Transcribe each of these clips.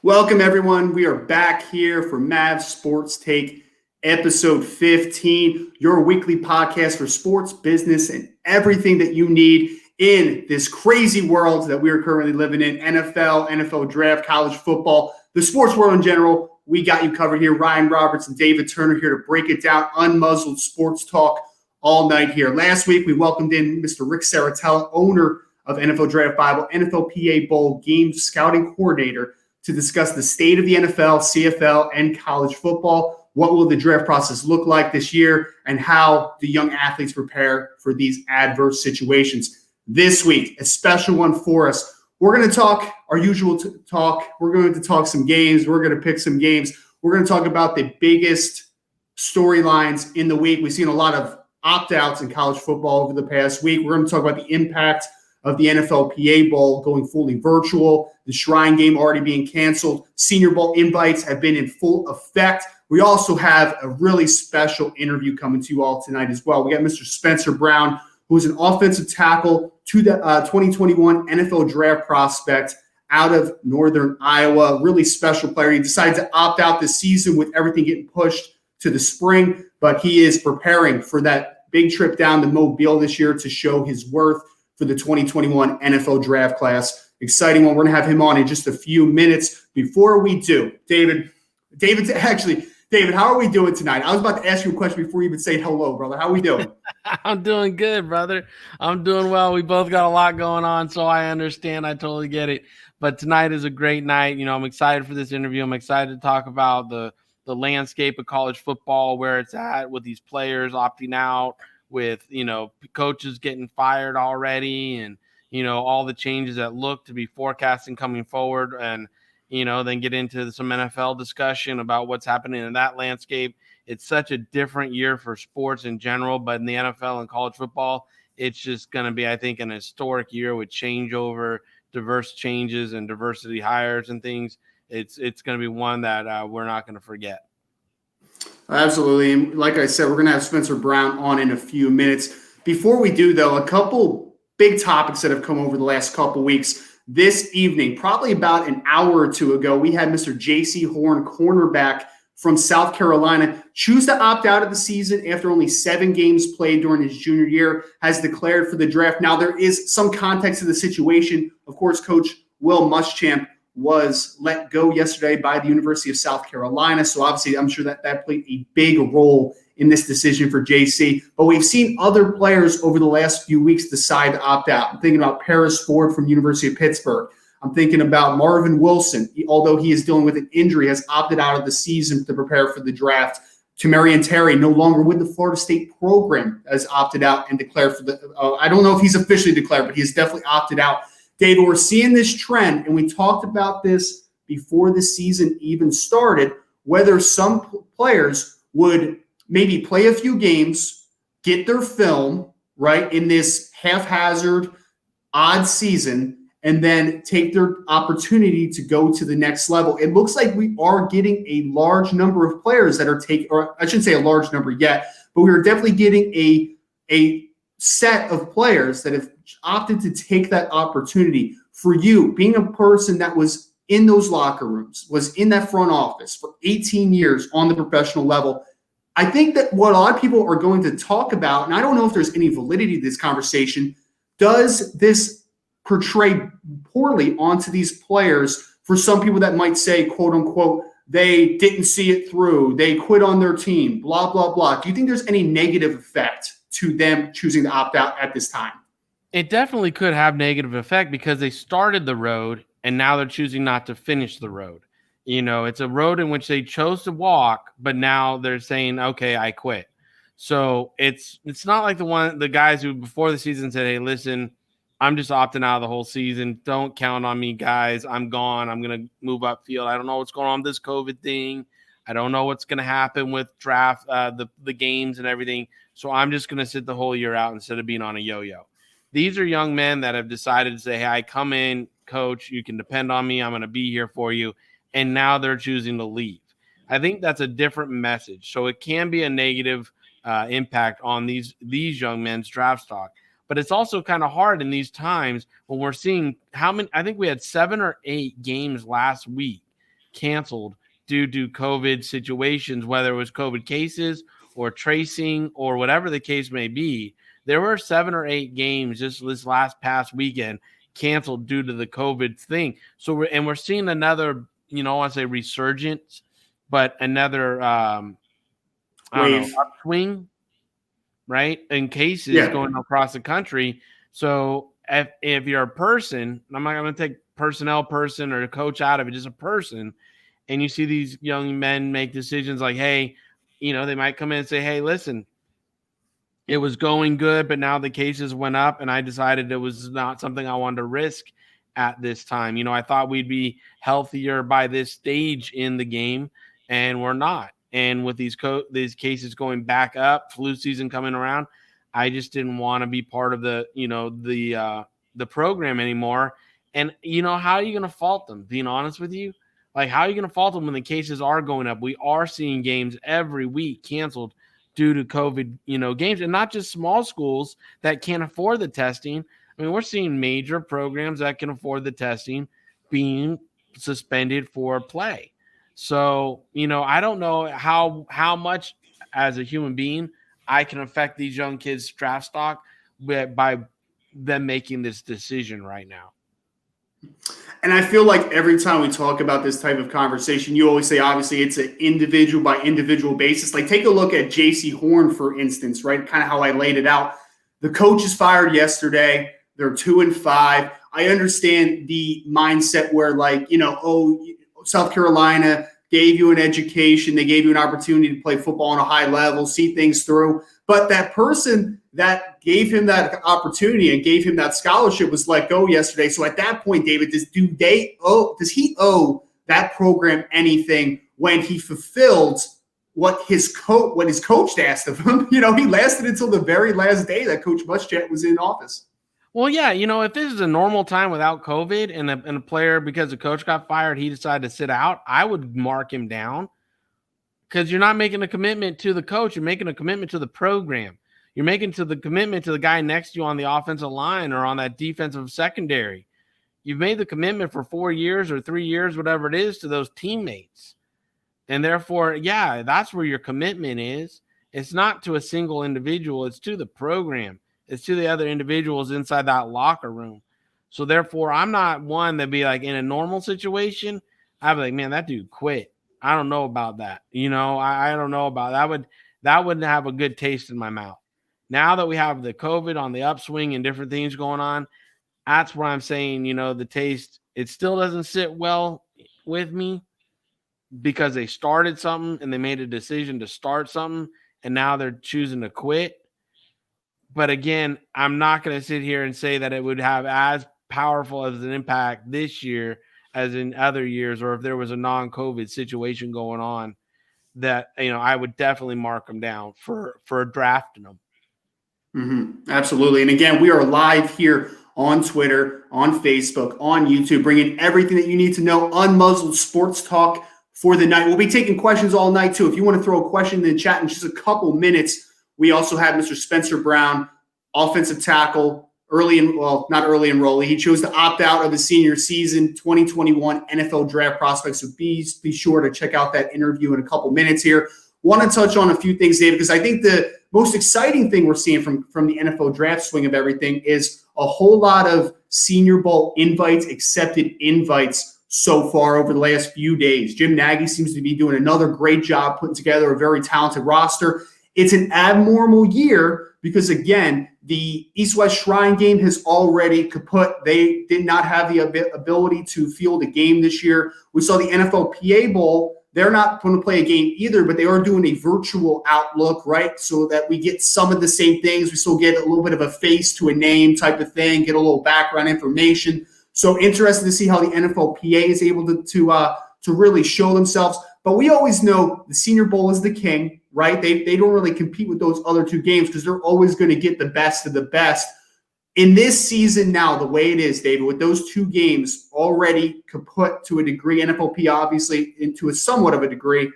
Welcome, everyone. We are back here for Mavs Sports Take, episode 15, your weekly podcast for sports, business, and everything that you need in this crazy world that we are currently living in. NFL draft, college football, the sports world in general. We got you covered here. Ryan Roberts and David Turner here to break it down. Unmuzzled sports talk all night here. Last week, we welcomed in Mr. Rick Saratella, owner of NFL Draft Bible, NFLPA Bowl game scouting coordinator, to discuss the state of the NFL, CFL, and college football. What will the draft process look like this year, and how the young athletes prepare for these adverse situations? This week, a special one for us. We're going to talk our usual talk. We're going to talk some games. We're going to pick some games. We're going to talk about the biggest storylines in the week. We've seen a lot of opt-outs in college football over the past week. We're going to talk about the impact of the NFLPA Bowl going fully virtual, the Shrine Game already being canceled, Senior Bowl invites have been in full effect. We also have a really special interview coming to you all tonight as well. We got Mr. Spencer Brown, who is an offensive tackle to the 2021 NFL Draft prospect out of Northern Iowa. Really special player. He decided to opt out this season with everything getting pushed to the spring, but he is preparing for that big trip down to Mobile this year to show his worth for the 2021 NFL Draft class. Exciting one. We're going to have him on in just a few minutes. Before we do, David, how are we doing tonight? I was about to ask you a question before you even say hello, brother. How are we doing? I'm doing good, brother. I'm doing well. We both got a lot going on, so I understand. I totally get it. But tonight is a great night. You know, I'm excited for this interview. I'm excited to talk about the landscape of college football, where it's at with these players opting out, with, you know, coaches getting fired already, and, you know, all the changes that look to be forecasting coming forward, and, you know, then get into some NFL discussion about what's happening in that landscape. It's such a different year for sports in general, but in the NFL and college football, it's just going to be, I think, an historic year with changeover, diverse changes, and diversity hires and things. It's going to be one that we're not going to forget. Absolutely. And like I said, we're going to have Spencer Brown on in a few minutes. Before we do, though, a couple big topics that have come over the last couple weeks. This evening, probably about an hour or two ago, we had Mr. J.C. Horn, cornerback from South Carolina, choose to opt out of the season after only 7 games played during his junior year, has declared for the draft. Now, there is some context to the situation. Of course, Coach Will Muschamp was let go yesterday by the University of South Carolina. So obviously, I'm sure that played a big role in this decision for JC. But we've seen other players over the last few weeks decide to opt out. I'm thinking about Paris Ford from University of Pittsburgh. I'm thinking about Marvin Wilson, although he is dealing with an injury, has opted out of the season to prepare for the draft. Tamarian Terry, no longer with the Florida State program, has opted out and declared for the I don't know if he's officially declared, but he's definitely opted out. David, we're seeing this trend, and we talked about this before the season even started, whether some players would maybe play a few games, get their film, right, in this haphazard, odd season, and then take their opportunity to go to the next level. It looks like we are getting a large number of players that are taking, or I shouldn't say a large number yet, but we are definitely getting a set of players that have opted to take that opportunity. For you, being a person that was in those locker rooms, was in that front office for 18 years on the professional level, I think that what a lot of people are going to talk about, and I don't know if there's any validity to this conversation, does this portray poorly onto these players? For some people that might say, quote unquote, they didn't see it through, they quit on their team, blah, blah, blah. Do you think there's any negative effect to them choosing to opt out at this time? It definitely could have negative effect because they started the road and now they're choosing not to finish the road. You know, it's a road in which they chose to walk, but now they're saying, okay, I quit. So it's not like the guys who before the season said, hey, listen, I'm just opting out of the whole season. Don't count on me, guys. I'm gone. I'm going to move upfield. I don't know what's going on with this COVID thing. I don't know what's going to happen with draft, the games and everything. So I'm just going to sit the whole year out instead of being on a yo-yo. These are young men that have decided to say, hey, I come in, coach, you can depend on me. I'm going to be here for you. And now they're choosing to leave. I think that's a different message. So it can be a negative impact on these young men's draft stock. But it's also kind of hard in these times when we're seeing how many – I think we had 7 or 8 games last week canceled due to COVID situations, whether it was COVID cases or tracing or whatever the case may be. There were 7 or 8 games just this past weekend canceled due to the COVID thing. So we're seeing another, I want to say resurgence, but another upswing, right? In cases going across the country. So if you're a person, I'm not going to take personnel person or a coach out of it, just a person, and you see these young men make decisions like, hey, they might come in and say, hey, listen, it was going good, but now the cases went up, and I decided it was not something I wanted to risk at this time. I thought we'd be healthier by this stage in the game, and we're not. And with these cases going back up, flu season coming around, I just didn't want to be part of the program anymore. And how are you going to fault them? Being honest with you, like, how are you going to fault them when the cases are going up? We are seeing games every week canceled due to COVID, games, and not just small schools that can't afford the testing. I mean, we're seeing major programs that can afford the testing being suspended for play. So, I don't know how much as a human being I can affect these young kids' draft stock by them making this decision right now. And I feel like every time we talk about this type of conversation, you always say, obviously, it's an individual by individual basis. Like, take a look at J.C. Horn, for instance, right? Kind of how I laid it out. The coach is fired yesterday. They're 2-5. I understand the mindset where, like, South Carolina gave you an education. They gave you an opportunity to play football on a high level, see things through. But that person that gave him that opportunity and gave him that scholarship was let go yesterday. So at that point, David, does he owe that program anything when he fulfilled what his coach asked of him? He lasted until the very last day that Coach Muschamp was in office. Well, yeah, if this is a normal time without COVID and a player, because the coach got fired, he decided to sit out, I would mark him down, because you're not making a commitment to the coach. You're making a commitment to the program. You're making the commitment to the guy next to you on the offensive line or on that defensive secondary. You've made the commitment for 4 years or 3 years, whatever it is, to those teammates. And therefore, yeah, that's where your commitment is. It's not to a single individual. It's to the program. It's to the other individuals inside that locker room. So therefore, I'm not one that be like, in a normal situation, I'd be like, man, that dude quit. I don't know about that. I don't know about that. That wouldn't have a good taste in my mouth. Now that we have the COVID on the upswing and different things going on, that's where I'm saying, the taste, it still doesn't sit well with me, because they started something and they made a decision to start something, and now they're choosing to quit. But again, I'm not going to sit here and say that it would have as powerful as an impact this year as in other years, or if there was a non-COVID situation going on, that, I would definitely mark them down for drafting them. Mm-hmm. Absolutely. And again, we are live here on Twitter, on Facebook, on YouTube, bringing everything that you need to know. Unmuzzled Sports Talk for the night. We'll be taking questions all night, too. If you want to throw a question in the chat in just a couple minutes, we also have Mr. Spencer Brown, offensive tackle, not early enrollee. He chose to opt out of his senior season, 2021 NFL draft prospect. So be sure to check out that interview in a couple minutes here. Want to touch on a few things, David, because I think the most exciting thing we're seeing from the NFL draft swing of everything is a whole lot of Senior Bowl accepted invites so far over the last few days. Jim Nagy seems to be doing another great job putting together a very talented roster. It's an abnormal year because, again, the East-West Shrine game has already kaput. They did not have the ability to field a game this year. We saw the NFLPA Bowl. They're not going to play a game either, but they are doing a virtual outlook, right, so that we get some of the same things. We still get a little bit of a face to a name type of thing, get a little background information. So interested to see how the NFLPA is able to really show themselves. But we always know the Senior Bowl is the king, right? They don't really compete with those other two games because they're always going to get the best of the best. In this season now, the way it is, David, with those two games already kaput to a degree, NFLP obviously into a somewhat of a degree,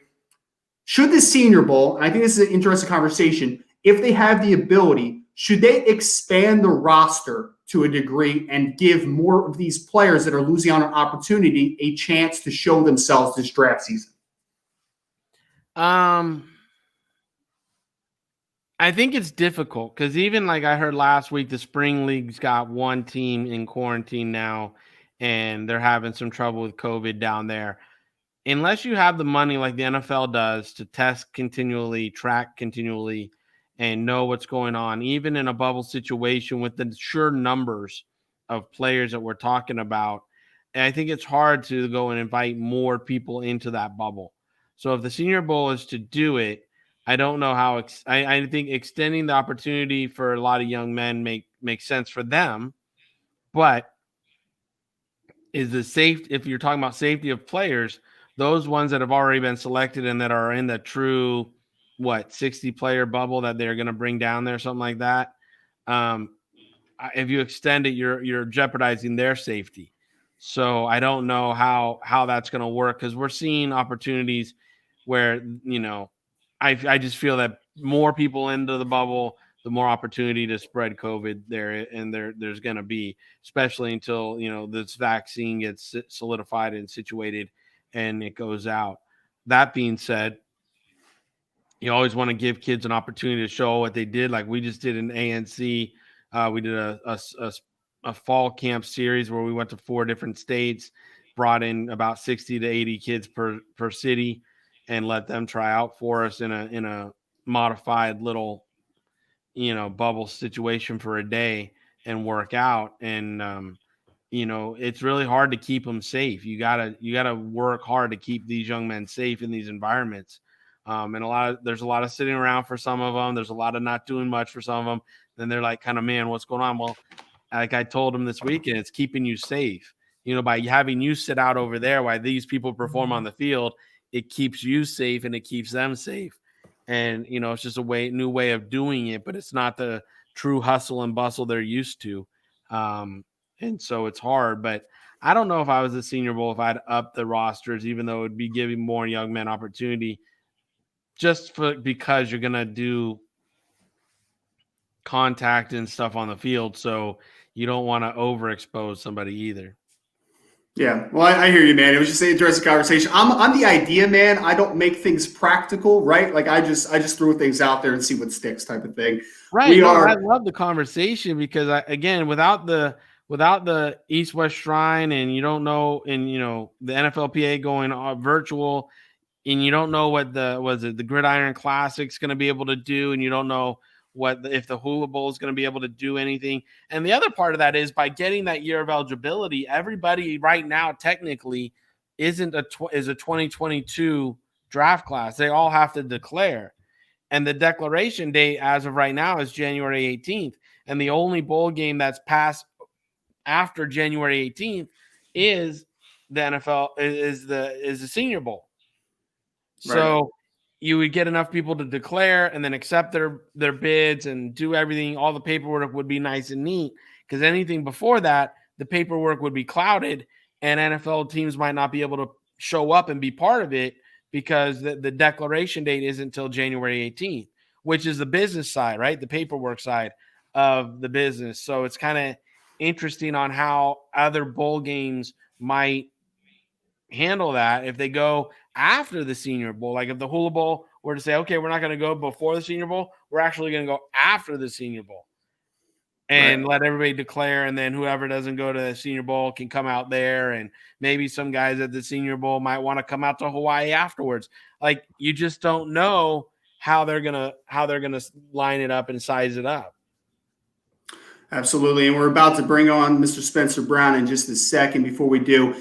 should the Senior Bowl, and I think this is an interesting conversation, if they have the ability, should they expand the roster to a degree and give more of these players that are losing out on opportunity a chance to show themselves this draft season? I think it's difficult because even like I heard last week, the spring league's got one team in quarantine now, and they're having some trouble with COVID down there. Unless you have the money like the NFL does to test continually, track continually, and know what's going on, even in a bubble situation with the sure numbers of players that we're talking about, and I think it's hard to go and invite more people into that bubble. So if the Senior Bowl is to do it, I don't know how. I think extending the opportunity for a lot of young men makes sense for them, but is the safe if you're talking about safety of players, those ones that have already been selected and that are in the true 60 player bubble that they're going to bring down there, something like that. If you extend it, you're jeopardizing their safety. So I don't know how that's going to work, because we're seeing opportunities where I just feel that more people into the bubble, the more opportunity to spread COVID there, and there's going to be, especially until this vaccine gets solidified and situated and it goes out. That being said, you always want to give kids an opportunity to show what they did. Like we just did an ANC. We did a fall camp series where we went to 4 different states, brought in about 60 to 80 kids per city, and let them try out for us in a modified little bubble situation for a day and work out. And it's really hard to keep them safe. You gotta work hard to keep these young men safe in these environments. And there's a lot of sitting around for some of them. There's a lot of not doing much for some of them. Then they're like, kind of, man, what's going on? Well, like I told them this weekend, it's keeping you safe. By having you sit out over there while these people perform on the field, it keeps you safe and it keeps them safe. And it's just new way of doing it, but it's not the true hustle and bustle they're used to. And so it's hard, but I don't know if I was a Senior Bowl, if I'd up the rosters, even though it would be giving more young men opportunity, just because you're going to do contact and stuff on the field. So you don't want to overexpose somebody either. Yeah, well, I hear you, man. It was just an interesting conversation. I'm the idea man. I don't make things practical, right? Like I just throw things out there and see what sticks, type of thing. Right. I love the conversation because without the East-West Shrine, and you don't know, and the NFLPA going virtual, and you don't know what the Gridiron Classic's going to be able to do, and you don't know if the Hula Bowl is going to be able to do anything. And the other part of that is, by getting that year of eligibility, everybody right now technically is a 2022 draft class. They all have to declare. And the declaration date as of right now is January 18th. And the only bowl game that's passed after January 18th is the NFL is the Senior Bowl. Right. So you would get enough people to declare and then accept their bids and do everything. All the paperwork would be nice and neat, because anything before that, the paperwork would be clouded and NFL teams might not be able to show up and be part of it, because the declaration date isn't until January 18th, which is the business side, right? The paperwork side of the business. So it's kind of interesting on how other bowl games might handle that if they go after the Senior Bowl. Like if the Hula Bowl were to say, okay, we're not going to go before the Senior Bowl, we're actually going to go after the Senior Bowl and let everybody declare, and then whoever doesn't go to the Senior Bowl can come out there, and maybe some guys at the Senior Bowl might want to come out to Hawaii afterwards. Like, you just don't know how they're gonna line it up and size it up. Absolutely. And we're about to bring on Mr. Spencer Brown in just a second. Before we do,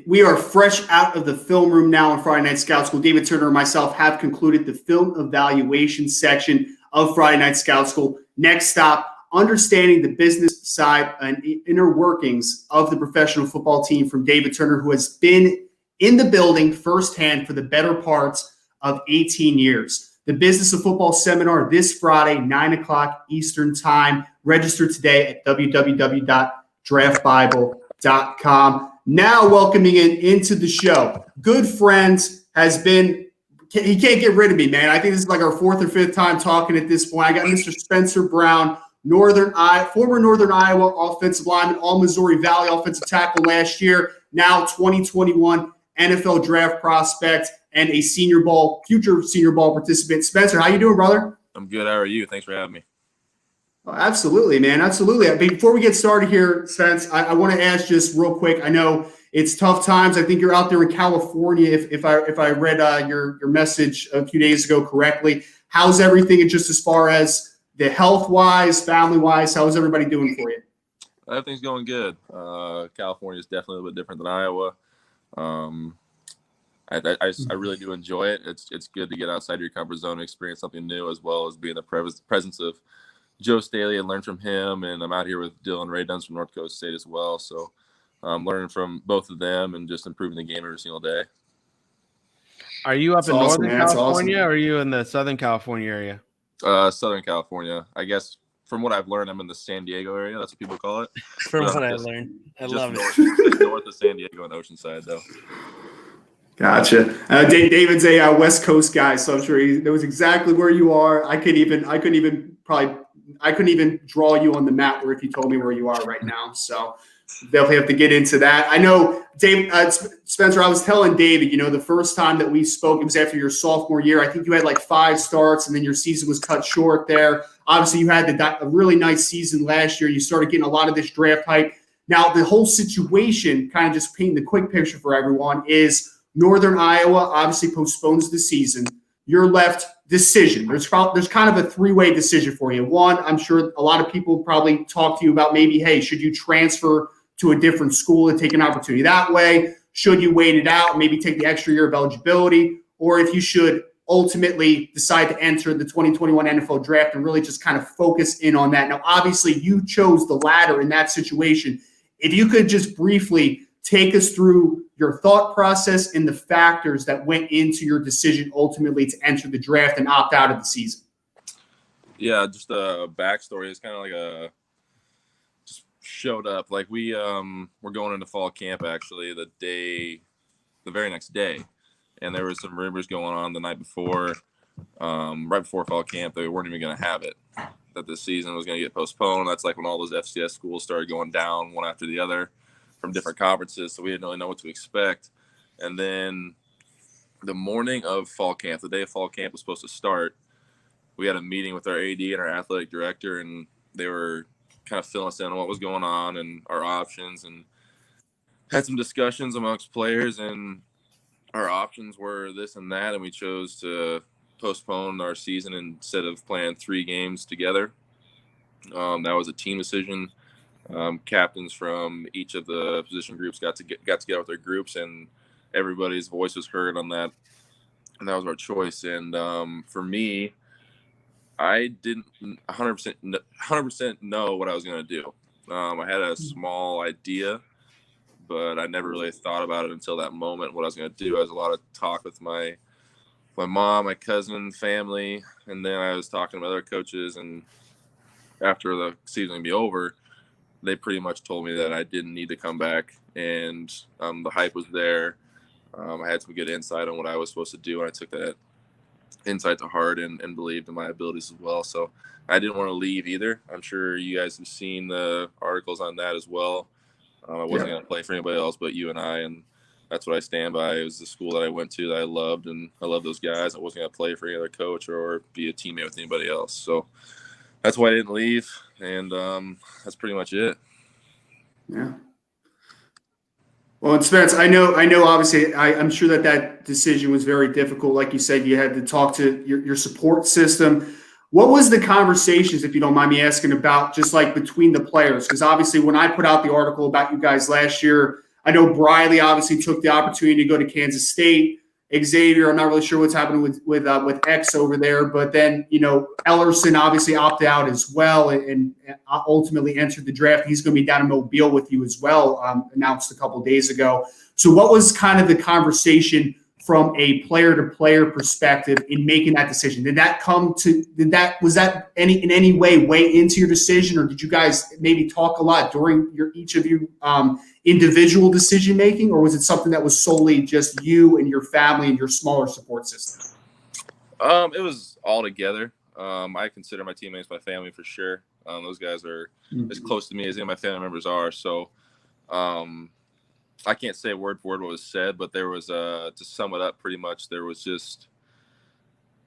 we are fresh out of the film room now on Friday Night Scout School. David Turner and myself have concluded the film evaluation section of Friday Night Scout School. Next stop, understanding the business side and inner workings of the professional football team from David Turner, who has been in the building firsthand for the better parts of 18 years. The Business of Football seminar this Friday, 9 o'clock Eastern Time. Register today at www.draftbible.com. Now welcoming into the show, good friends, he can't get rid of me, man. I think this is like our 4th or 5th time talking at this point. I got Mr. Spencer Brown, former Northern Iowa offensive lineman, all Missouri Valley offensive tackle last year, now 2021 NFL draft prospect and a future Senior Bowl participant. Spencer, how you doing, brother? I'm good. How are you? Thanks for having me. Oh, absolutely, man. Absolutely. Before we get started here, Spence, I want to ask just real quick. I know it's tough times. I think you're out there in California, if I read your message a few days ago correctly. How's everything, and just as far as the health-wise, family-wise, how's everybody doing for you? Everything's going good. California is definitely a little bit different than Iowa. I really do enjoy it. It's good to get outside your comfort zone and experience something new, as well as be in the presence of Joe Staley and learn from him. And I'm out here with Dylan Rayduns from North Coast State as well. So I'm learning from both of them and just improving the game every single day. Are you up in awesome, Northern California, or are you in the Southern California area? Southern California. I guess from what I've learned, I'm in the San Diego area. That's what people call it. From what I learned. I love it. it. North of San Diego and Oceanside, though. Gotcha. David's a West Coast guy, so I'm sure he knows exactly where you are. I couldn't even draw you on the map, where if you told me where you are right now. So definitely have to get into that. I know, Dave, Spencer, I was telling David, the first time that we spoke, it was after your sophomore year. I think you had like 5 starts, and then your season was cut short there. Obviously, you had a really nice season last year. You started getting a lot of this draft hype. Now, the whole situation, kind of just painting the quick picture for everyone, is Northern Iowa obviously postpones the season. You're left decision. There's kind of a 3-way decision for you. One, I'm sure a lot of people probably talk to you about maybe, hey, should you transfer to a different school and take an opportunity that way? Should you wait it out, maybe take the extra year of eligibility? Or if you should ultimately decide to enter the 2021 NFL draft and really just kind of focus in on that. Now, obviously, you chose the latter in that situation. If you could just briefly take us through your thought process and the factors that went into your decision ultimately to enter the draft and opt out of the season. Yeah, just a backstory. It's kind of like just showed up. Like we were going into fall camp actually the very next day, and there was some rumors going on the night before, right before fall camp, that we weren't even going to have it, that the season was going to get postponed. That's like when all those FCS schools started going down one after the other from different conferences, so we didn't really know what to expect. And then the morning of fall camp, the day of fall camp was supposed to start, we had a meeting with our AD and our athletic director, and they were kind of filling us in on what was going on and our options, and had some discussions amongst players, and our options were this and that, and we chose to postpone our season instead of playing 3 games together. That was a team decision. Captains from each of the position groups got together with their groups, and everybody's voice was heard on that, and that was our choice. And for me, I didn't 100% know what I was going to do. I had a small idea, but I never really thought about it until that moment, what I was going to do. I was a lot of talk with my mom, my cousin, family, and then I was talking to other coaches, and after the season would be over, they pretty much told me that I didn't need to come back, and the hype was there. I had some good insight on what I was supposed to do, and I took that insight to heart and believed in my abilities as well. So I didn't want to leave either. I'm sure you guys have seen the articles on that as well. I wasn't going to play for anybody else but UNI, and that's what I stand by. It was the school that I went to that I loved, and I love those guys. I wasn't going to play for any other coach or be a teammate with anybody else. So that's why I didn't leave, and that's pretty much it. Yeah. Well, and Spence, I know. Obviously, I'm sure that decision was very difficult. Like you said, you had to talk to your support system. What was the conversations, if you don't mind me asking, about just like between the players? Because obviously, when I put out the article about you guys last year, I know Briley obviously took the opportunity to go to Kansas State. Xavier, I'm not really sure what's happening with X over there, but then Ellerson obviously opted out as well and ultimately entered the draft. He's going to be down in Mobile with you as well, announced a couple of days ago. So, what was kind of the conversation from a player-to-player perspective in making that decision? Was that in any way weigh into your decision, or did you guys maybe talk a lot during each of you individual decision making, or was it something that was solely just you and your family and your smaller support system? It was all together. I consider my teammates my family for sure. Those guys are as close to me as any of my family members are. So I can't say word for word what was said, but there was, to sum it up pretty much, there was just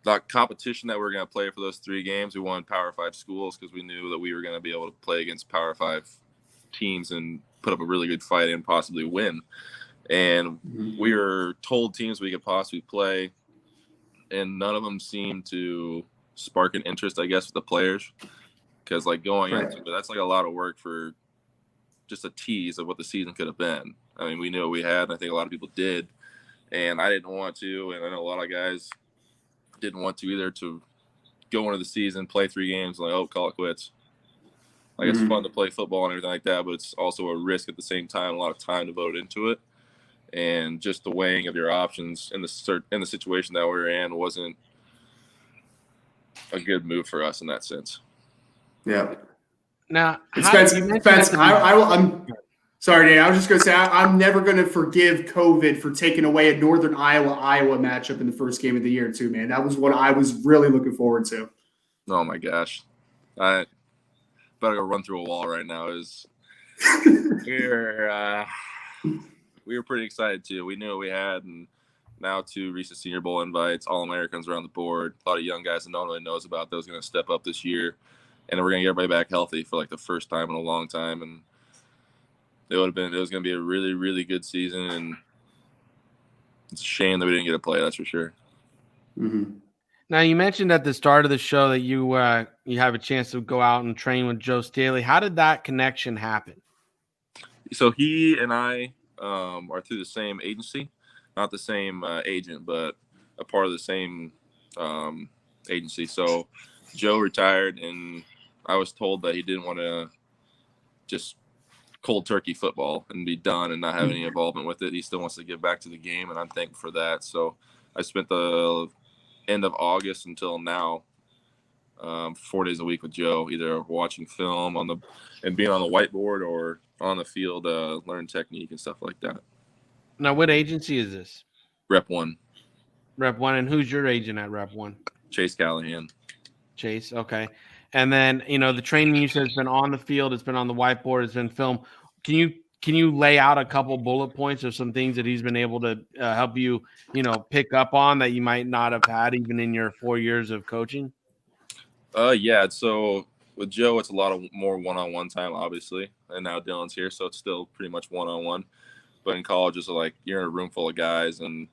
the competition that we were going to play for those 3 games. We wanted Power 5 schools because we knew that we were going to be able to play against Power 5 teams and put up a really good fight and possibly win. And we were told teams we could possibly play, and none of them seemed to spark an interest, I guess, with the players. Because, like, going into it, that's like a lot of work for just a tease of what the season could have been. I mean, we knew what we had, and I think a lot of people did. And I didn't want to, and I know a lot of guys didn't want to either, to go into the season, play 3 games, and like, oh, call it quits. Like, it's fun to play football and everything like that, but it's also a risk at the same time, a lot of time devoted into it. And just the weighing of your options in the situation that we were in wasn't a good move for us in that sense. Yeah. Now, Spence, I'm sorry, Dan. I was just going to say I'm never going to forgive COVID for taking away a Northern Iowa matchup in the first game of the year, too, man. That was what I was really looking forward to. Oh my gosh, I better go run through a wall right now. We were pretty excited too. We knew what we had, and now 2 recent Senior Bowl invites, All-Americans around the board, a lot of young guys that no one really knows about that was going to step up this year, and we're going to get everybody back healthy for like the first time in a long time. And it was going to be a really, really good season, and it's a shame that we didn't get to play. That's for sure. Now, you mentioned at the start of the show that you have a chance to go out and train with Joe Staley. How did that connection happen? So he and I are through the same agency, not the same agent, but a part of the same agency. So Joe retired, and I was told that he didn't want to just cold turkey football and be done and not have any involvement with it. He still wants to give back to the game, and I'm thankful for that. So I spent the end of August until now 4 days a week with Joe, either watching film and being on the whiteboard or on the field, learning technique and stuff like that. Now, what agency is this? Rep 1. Rep 1, and who's your agent at Rep 1? Chase Callahan. Chase, okay. And then, the training you said has been on the field, it's been on the whiteboard, it's been film. Can you lay out a couple bullet points of some things that he's been able to help you, pick up on that you might not have had even in your 4 years of coaching? Yeah. So with Joe, it's a lot of more one-on-one time, obviously. And now Dylan's here, so it's still pretty much one-on-one. But in college, it's like you're in a room full of guys, and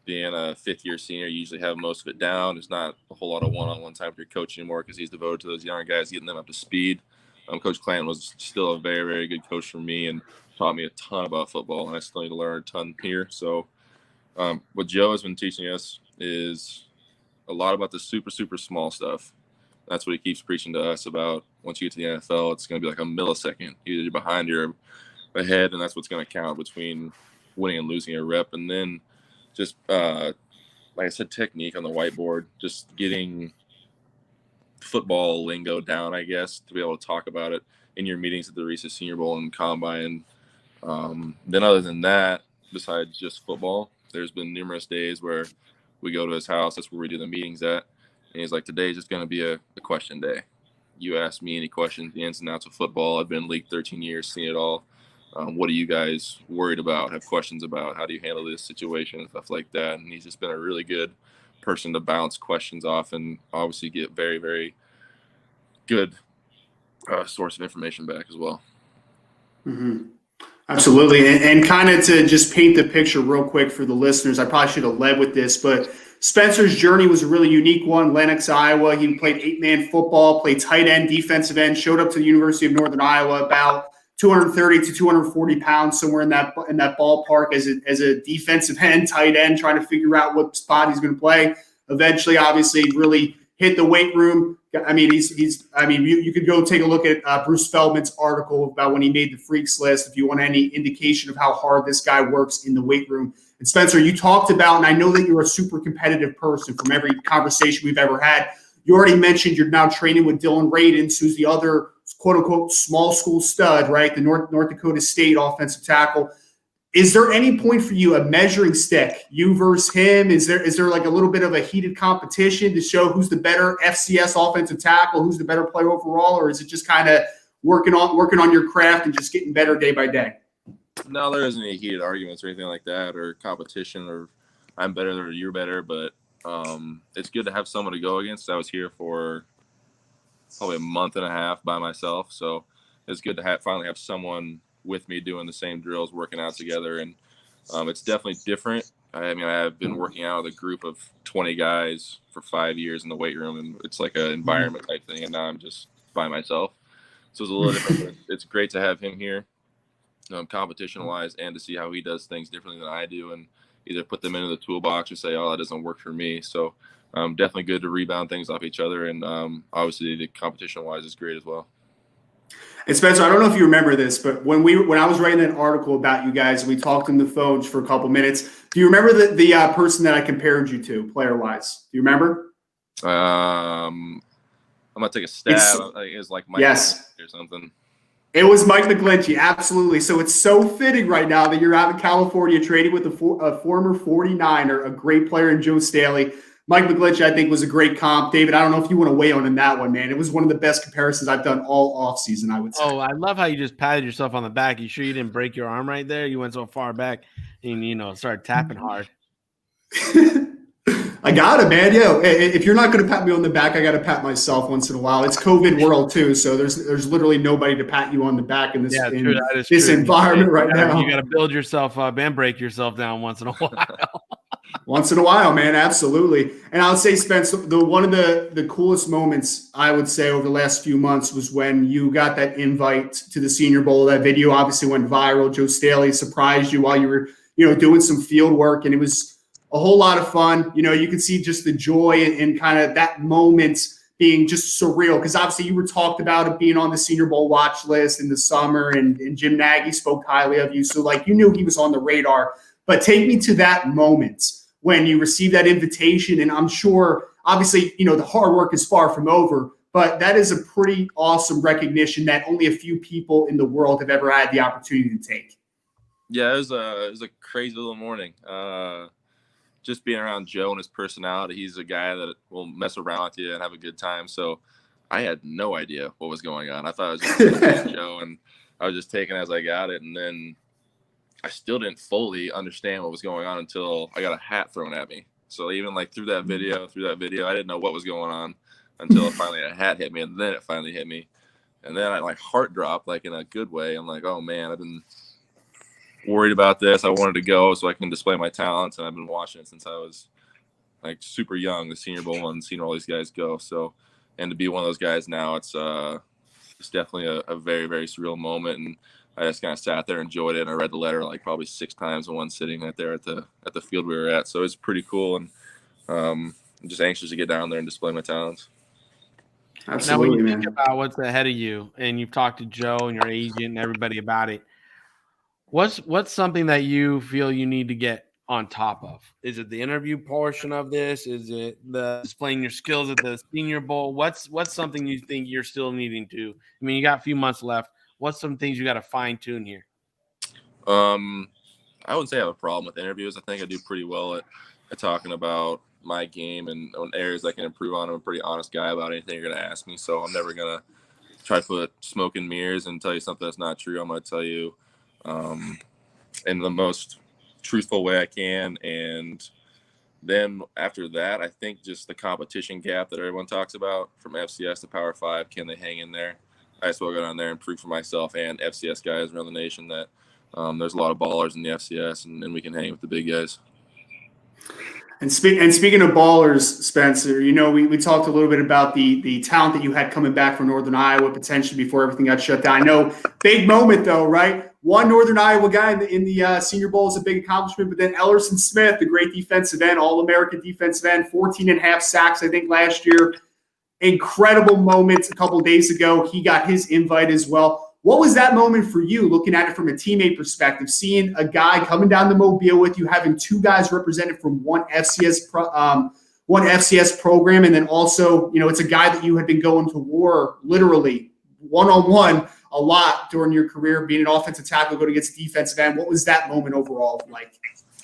being a 5th-year senior, you usually have most of it down. There's not a whole lot of one-on-one time with your coach anymore because he's devoted to those younger guys, getting them up to speed. Coach Clanton was still a very, very good coach for me and taught me a ton about football, and I still need to learn a ton here. So what Joe has been teaching us is a lot about the super, super small stuff. That's what he keeps preaching to us about. Once you get to the NFL, it's going to be like a millisecond. Either you're behind or ahead, and that's what's going to count between winning and losing a rep. And then just, like I said, technique on the whiteboard, just getting football lingo down, I guess, to be able to talk about it in your meetings at the Reese's Senior Bowl and Combine. Then other than that, besides just football, there's been numerous days where we go to his house. That's where we do the meetings at. And he's like, today's just going to be a question day. You ask me any questions, the ins and outs of football. I've been in league 13 years, seen it all. What are you guys worried about, have questions about? How do you handle this situation and stuff like that? And he's just been a really good person to bounce questions off and obviously get very, very good source of information back as well. Absolutely. And kind of to just paint the picture real quick for the listeners, I probably should have led with this, but Spencer's journey was a really unique one. Lenox, Iowa. He played 8-man football, played tight end, defensive end, showed up to the University of Northern Iowa about 230 to 240 pounds, somewhere in that ballpark as a defensive end, tight end, trying to figure out what spot he's going to play. Eventually, obviously, really hit the weight room. I mean, you could go take a look at Bruce Feldman's article about when he made the freaks list if you want any indication of how hard this guy works in the weight room. And Spencer, you talked about, and I know that you're a super competitive person from every conversation we've ever had. You already mentioned you're now training with Dylan Radins, who's the other quote unquote small school stud, right? The North Dakota State offensive tackle. Is there any point for you, a measuring stick, you versus him? Is there like a little bit of a heated competition to show who's the better FCS offensive tackle, who's the better player overall, or is it just kind of working on your craft and just getting better day by day? No, there isn't any heated arguments or anything like that, or competition, or I'm better or you're better. But it's good to have someone to go against. I was here for probably a month and a half by myself, so it's good to finally have someone with me doing the same drills, working out together. And it's definitely different. I mean, I've been working out with a group of 20 guys for 5 years in the weight room, and it's like an environment type thing. And now I'm just by myself. So it's a little different. It's great to have him here, competition wise, and to see how he does things differently than I do, and either put them into the toolbox or say, oh, that doesn't work for me. So definitely good to rebound things off each other. And obviously the competition wise is great as well. And Spencer, I don't know if you remember this, but when I was writing an article about you guys, we talked on the phone for a couple minutes. Do you remember the person that I compared you to, player-wise? Do you remember? I'm gonna take a stab. It's like Mike yes or something. It was Mike McGlinchey, absolutely. So it's so fitting right now that you're out in California trading with a former 49er, a great player in Joe Staley. Mike McGlinchey, I think, was a great comp. David, I don't know if you want to weigh on in that one, man. It was one of the best comparisons I've done all offseason, I would say. Oh, I love how you just patted yourself on the back. You sure you didn't break your arm right there? You went so far back and, started tapping hard. I got it, man. Yeah, if you're not going to pat me on the back, I got to pat myself once in a while. It's COVID world too, so there's literally nobody to pat you on the back in this environment right now. You got to build yourself up and break yourself down once in a while. Once in a while, man, absolutely. And I would say, Spence, one of the coolest moments I would say over the last few months was when you got that invite to the Senior Bowl. That video obviously went viral. Joe Staley surprised you while you were, doing some field work, and it was a whole lot of fun. You could see just the joy and kind of that moment being just surreal, because obviously you were talked about it being on the Senior Bowl watch list in the summer, and Jim Nagy spoke highly of you. So, you knew he was on the radar. But take me to that moment when you received that invitation. And I'm sure, obviously, the hard work is far from over, but that is a pretty awesome recognition that only a few people in the world have ever had the opportunity to take. Yeah, it was a crazy little morning. Just being around Joe and his personality. He's a guy that will mess around with you and have a good time. So I had no idea what was going on. I thought it was just Joe, and I was just taking it as I got it. And then I still didn't fully understand what was going on until I got a hat thrown at me. So even through that video, I didn't know what was going on until finally a hat hit me, and then it finally hit me. And then I heart dropped, in a good way. I'm like, oh man, I've been worried about this. I wanted to go so I can display my talents, and I've been watching it since I was super young, the Senior Bowl, and seeing all these guys go. So, and to be one of those guys now, it's definitely a very, very surreal moment. And I just kind of sat there, enjoyed it, and I read the letter probably 6 times in one sitting right there at the field we were at. So it's pretty cool, and I'm just anxious to get down there and display my talents. Absolutely, now, when you man. think about what's ahead of you, and you've talked to Joe and your agent and everybody about it, what's something that you feel you need to get on top of? Is it the interview portion of this? Is it the displaying your skills at the Senior Bowl? What's something you think you're still needing to? I mean, you got a few months left. What's some things you got to fine tune here? I wouldn't say I have a problem with interviews. I think I do pretty well at talking about my game and on areas I can improve on. I'm a pretty honest guy about anything you're going to ask me. So I'm never going to try to put smoke and mirrors and tell you something that's not true. I'm going to tell you in the most truthful way I can. And then after that, I think just the competition gap that everyone talks about from FCS to Power 5, can they hang in there? I just will go down there and prove for myself and FCS guys around the nation that there's a lot of ballers in the FCS, and we can hang with the big guys. And speaking of ballers, Spencer, we talked a little bit about the talent that you had coming back from Northern Iowa potentially before everything got shut down. I know, big moment though, right? One Northern Iowa guy in the Senior Bowl is a big accomplishment, but then Ellerson Smith, the great defensive end, All-American defensive end, 14.5 sacks, I think, last year. Incredible moment a couple of days ago. He got his invite as well. What was that moment for you, looking at it from a teammate perspective, seeing a guy coming down the Mobile with you, having 2 guys represented from one FCS program, and then also, it's a guy that you had been going to war literally one-on-one a lot during your career, being an offensive tackle, going against defensive end. What was that moment overall like?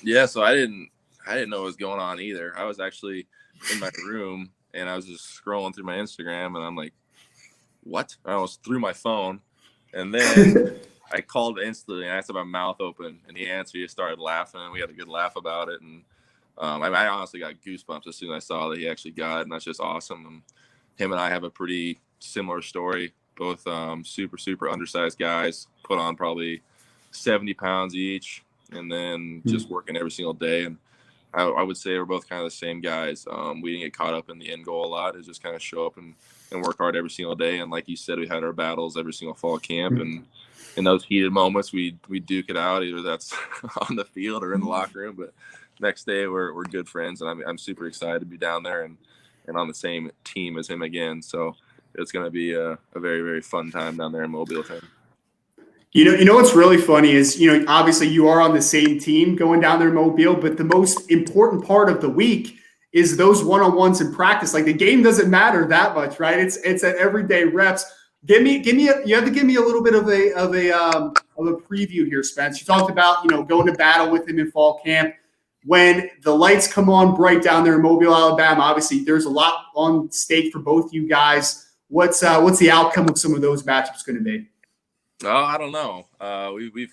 Yeah, so I didn't know what was going on either. I was actually in my room and I was just scrolling through my Instagram and I'm like, what? I almost threw my phone. And then I called instantly and I had my mouth open and he answered. He started laughing and we had a good laugh about it. And I honestly got goosebumps as soon as I saw that he actually got it. And that's just awesome. And him and I have a pretty similar story. Both super, super undersized guys, put on probably 70 pounds each and then just working every single day. And I would say we're both kind of the same guys. We didn't get caught up in the end goal a lot. It just kind of show up and work hard every single day. And like you said, we had our battles every single fall camp. And in those heated moments, we duke it out. Either that's on the field or in the locker room. But next day, we're good friends. And I'm super excited to be down there and on the same team as him again. So it's going to be a very, very fun time down there in Mobile. You know what's really funny is, obviously you are on the same team going down there in Mobile, but the most important part of the week is those one-on-ones in practice. Like the game doesn't matter that much, right? It's at everyday reps. You have to give me a little bit of a preview here, Spence. You talked about, going to battle with him in fall camp. When the lights come on bright down there in Mobile, Alabama, obviously there's a lot on stake for both you guys. What's the outcome of some of those matchups going to be? Oh, I don't know. We've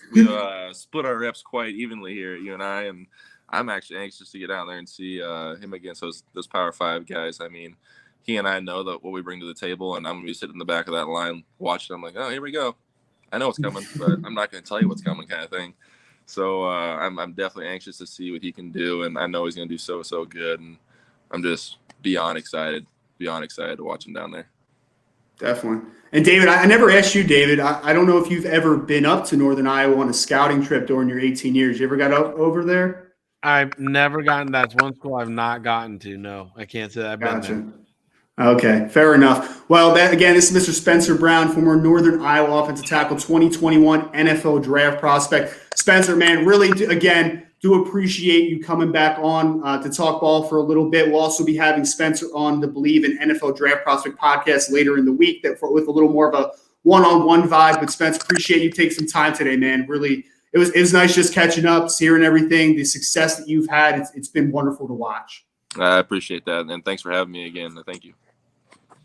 split our reps quite evenly here at UNI, and I'm actually anxious to get out there and see him against those Power 5 guys. I mean, he and I know that what we bring to the table, and I'm going to be sitting in the back of that line watching. I'm like, oh, here we go. I know what's coming, but I'm not going to tell you what's coming kind of thing. So I'm definitely anxious to see what he can do, and I know he's going to do so good, and I'm just beyond excited to watch him down there. Definitely. And David, I never asked you, David, I don't know if you've ever been up to Northern Iowa on a scouting trip during your 18 years. You ever got up over there? I've never gotten. That's one school I've not gotten to. No, I can't say that I've been there. Okay, fair enough. Well, again, this is Mr. Spencer Brown, former Northern Iowa offensive tackle, 2021 NFL draft prospect. Spencer, man, really, do appreciate you coming back on to talk ball for a little bit. We'll also be having Spencer on the Believe in NFL Draft Prospect podcast later in the week with a little more of a one-on-one vibe. But Spencer, appreciate you taking some time today, man. Really, it was nice just catching up, hearing everything, the success that you've had. It's been wonderful to watch. I appreciate that, and thanks for having me again. Thank you.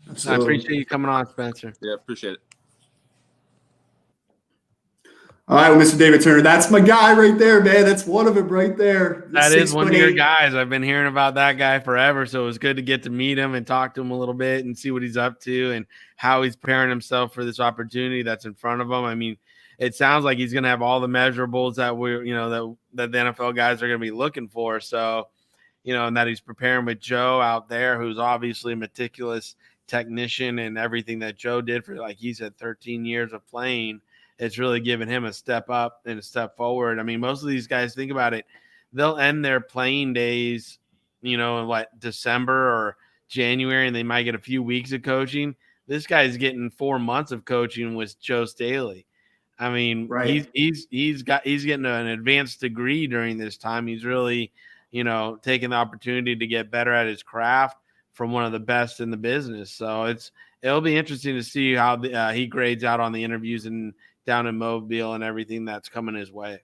Absolutely. I appreciate you coming on, Spencer. Yeah, appreciate it. All right, well, Mr. David Turner, that's my guy right there, man. That's one of them right there. That is one of your guys. I've been hearing about that guy forever, so it was good to get to meet him and talk to him a little bit and see what he's up to and how he's preparing himself for this opportunity that's in front of him. I mean, it sounds like he's going to have all the measurables that that the NFL guys are going to be looking for. So, and that he's preparing with Joe out there, who's obviously a meticulous technician and everything that Joe did for, like he said, 13 years of playing. It's really given him a step up and a step forward. I mean, most of these guys, think about it, they'll end their playing days, in like December or January, and they might get a few weeks of coaching. This guy's getting 4 months of coaching with Joe Staley. I mean, right. he's getting an advanced degree during this time. He's really, taking the opportunity to get better at his craft from one of the best in the business. So it'll be interesting to see how he grades out on the interviews and down in Mobile and everything that's coming his way.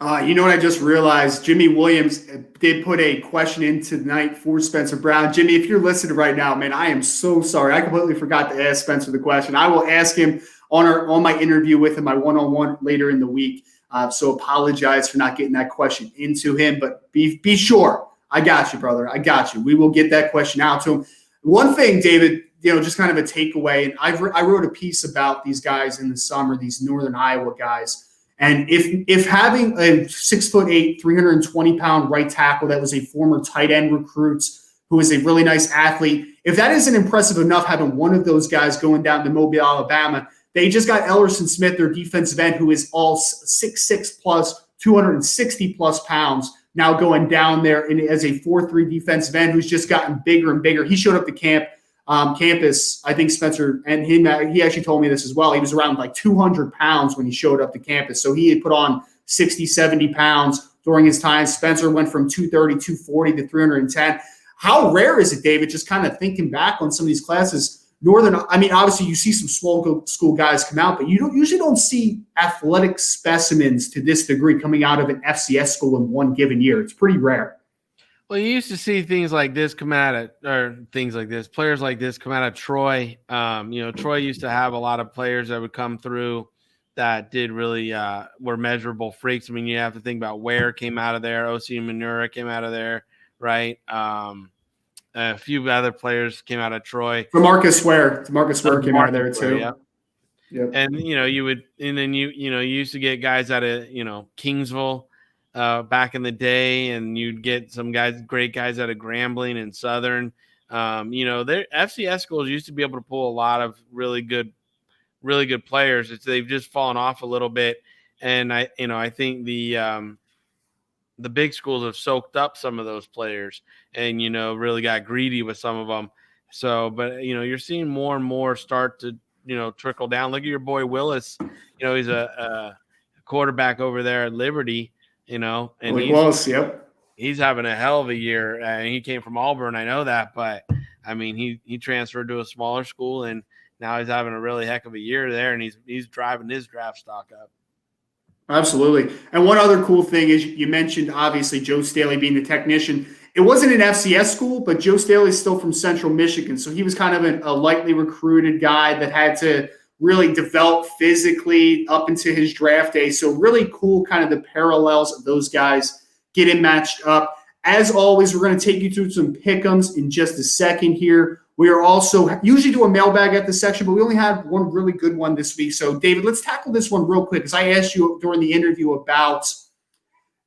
You know what I just realized? Jimmy Williams did put a question in tonight for Spencer Brown. Jimmy, if you're listening right now, man, I am so sorry. I completely forgot to ask Spencer the question. I will ask him on my interview with him, my one-on-one later in the week. So apologize for not getting that question into him, but be sure. I got you, brother. I got you. We will get that question out to him. One thing, David, just kind of a takeaway, and I wrote a piece about these guys in the summer, these Northern Iowa guys. And if having a 6'8", 320-pound right tackle that was a former tight end recruit who is a really nice athlete, if that isn't impressive enough, having one of those guys going down to Mobile, Alabama, they just got Ellerson Smith, their defensive end, who is all 6'6 plus, 260 plus pounds, now going down there as a 4-3 defensive end who's just gotten bigger and bigger. He showed up to campus, I think Spencer, and he actually told me this as well. He was around like 200 pounds when he showed up to campus. So he had put on 60, 70 pounds during his time. Spencer went from 230, 240 to 310. How rare is it, David, just kind of thinking back on some of these classes, Obviously you see some small school guys come out, but you usually don't see athletic specimens to this degree coming out of an FCS school in one given year. It's pretty rare. Well, you used to see things like this come out of, or things like this, players like this come out of Troy. Troy used to have a lot of players that would come through that did really were measurable freaks. I mean, you have to think about Ware came out of there, O.C. Manura came out of there, right? A few other players came out of Troy. DeMarcus Ware came out of there too. Yeah. Yep. And you used to get guys out of Kingsville back in the day, and you'd get some great guys out of Grambling and Southern. Their FCS schools used to be able to pull a lot of really good players. They've just fallen off a little bit, and I think the big schools have soaked up some of those players and really got greedy with some of them. So, but you're seeing more and more start to trickle down. Look at your boy Willis. He's a quarterback over there at Liberty. And he's having a hell of a year. He came from Auburn, I know that, but I mean, he transferred to a smaller school, and now he's having a really heck of a year there, and he's driving his draft stock up. Absolutely. And one other cool thing is you mentioned, obviously, Joe Staley being the technician. It wasn't an FCS school, but Joe Staley is still from Central Michigan, so he was kind of a lightly recruited guy that had to really develop physically up into his draft day. So really cool kind of the parallels of those guys getting matched up. As always, we're going to take you through some pick'ems in just a second here. We are also usually do a mailbag at this section, but we only had one really good one this week. So, David, let's tackle this one real quick because I asked you during the interview about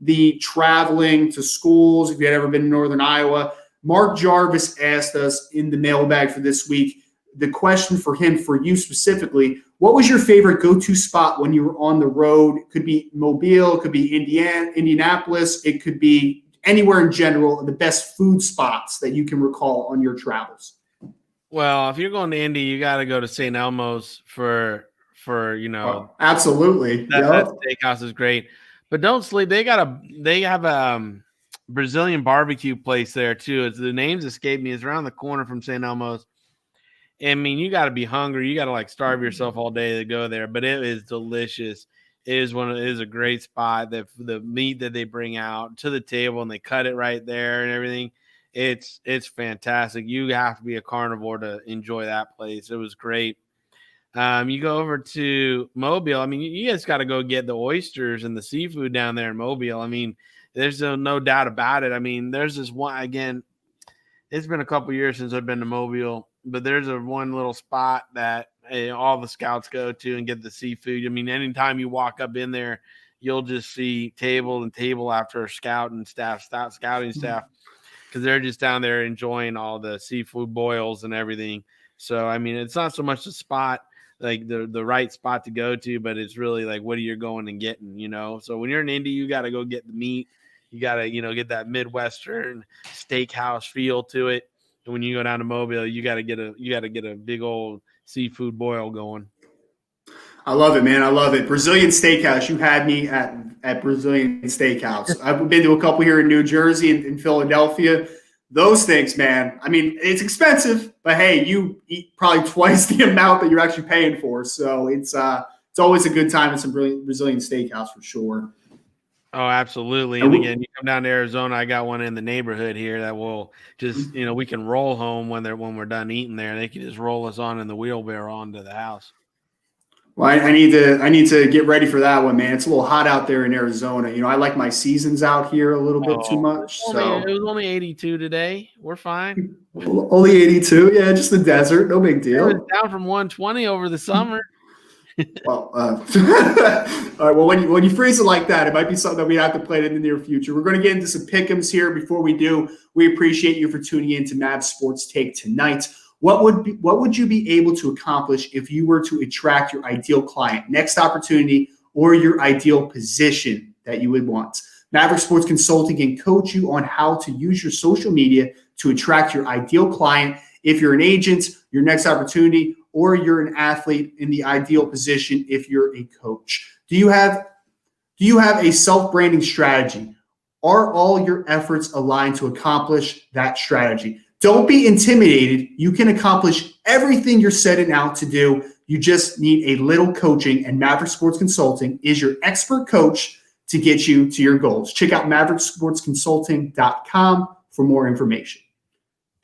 the traveling to schools, if you had ever been in Northern Iowa. Mark Jarvis asked us in the mailbag for this week, the question for him, for you specifically, what was your favorite go-to spot when you were on the road? It could be Mobile, it could be Indianapolis, it could be anywhere in general, the best food spots that you can recall on your travels. Well, if you're going to Indy, you got to go to St. Elmo's for absolutely. That steakhouse is great. But don't sleep. They have a Brazilian barbecue place there too. The names escape me. It's around the corner from St. Elmo's. I mean, you got to be hungry. You got to starve yourself all day to go there, but it is delicious. It is a great spot. The meat that they bring out to the table and they cut it right there and everything. It's fantastic. You have to be a carnivore to enjoy that place. It was great. You go over to Mobile. I mean, you just got to go get the oysters and the seafood down there in Mobile. I mean, there's no doubt about it. I mean, there's this one, again, it's been a couple years since I've been to Mobile, but there's one little spot that all the scouts go to and get the seafood. I mean, anytime you walk up in there, you'll just see table after scouting staff, because they're just down there enjoying all the seafood boils and everything. So, I mean, it's not so much the spot, like the right spot to go to, but it's really like, what are you going and getting, So when you're in Indy, you got to go get the meat. You got to, get that Midwestern steakhouse feel to it. And when you go down to Mobile, you got to get a big old seafood boil going. I love it, man. I love it. Brazilian steakhouse. You had me at Brazilian steakhouse. I've been to a couple here in New Jersey and in Philadelphia. Those things, man. I mean, it's expensive, but hey, you eat probably twice the amount that you're actually paying for. So it's always a good time at some Brazilian steakhouse for sure. Oh, absolutely. And again, you come down to Arizona, I got one in the neighborhood here that will just, we can roll home when we're done eating there. They can just roll us on in the wheelbarrow onto the house. Well, I need to get ready for that one, man. It's a little hot out there in Arizona. I like my seasons out here a little bit too much. It was only 82 today. We're fine. Only 82. Yeah, just the desert. No big deal. It was down from 120 over the summer. Well, all right. Well, when you phrase it like that, it might be something that we have to play in the near future. We're going to get into some pick'ems here. Before we do, we appreciate you for tuning in to Mavs Sports Take tonight. What would you be able to accomplish if you were to attract your ideal client, next opportunity, or your ideal position that you would want? Maverick Sports Consulting can coach you on how to use your social media to attract your ideal client. If you're an agent, your next opportunity, or you're an athlete in the ideal position if you're a coach. Do you have a self-branding strategy? Are all your efforts aligned to accomplish that strategy? Don't be intimidated. You can accomplish everything you're setting out to do. You just need a little coaching, and Maverick Sports Consulting is your expert coach to get you to your goals. Check out mavericksportsconsulting.com for more information.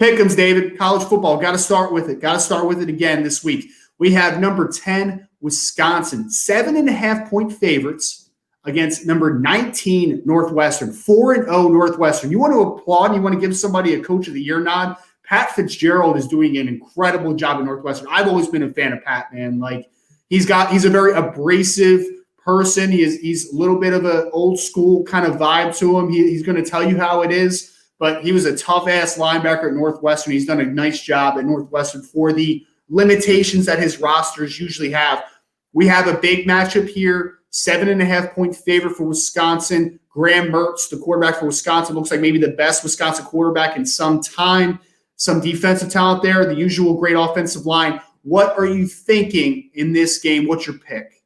Pick'ems, David. College football. Got to start with it. Got to start with it again this week. We have number 10, Wisconsin, 7.5-point favorites against number 19, Northwestern, 4-0 Northwestern. You want to applaud, you want to give somebody a Coach of the Year nod. Pat Fitzgerald is doing an incredible job at Northwestern. I've always been a fan of Pat, man. Like he's a very abrasive person. He's a little bit of an old school kind of vibe to him. He's going to tell you how it is, but he was a tough-ass linebacker at Northwestern. He's done a nice job at Northwestern for the limitations that his rosters usually have. We have a big matchup here. 7.5-point favorite for Wisconsin. Graham Mertz, the quarterback for Wisconsin, looks like maybe the best Wisconsin quarterback in some time. Some defensive talent there, the usual great offensive line. What are you thinking in this game? What's your pick?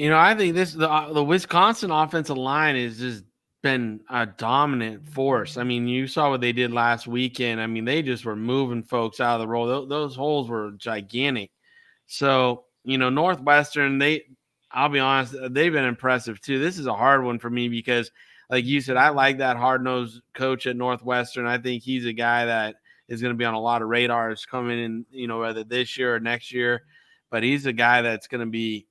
I think the Wisconsin offensive line has just been a dominant force. I mean, you saw what they did last weekend. I mean, they just were moving folks out of the roll. Those holes were gigantic. So, Northwestern, I'll be honest, they've been impressive too. This is a hard one for me because, like you said, I like that hard-nosed coach at Northwestern. I think he's a guy that is going to be on a lot of radars coming in, whether this year or next year. But he's a guy that's going to be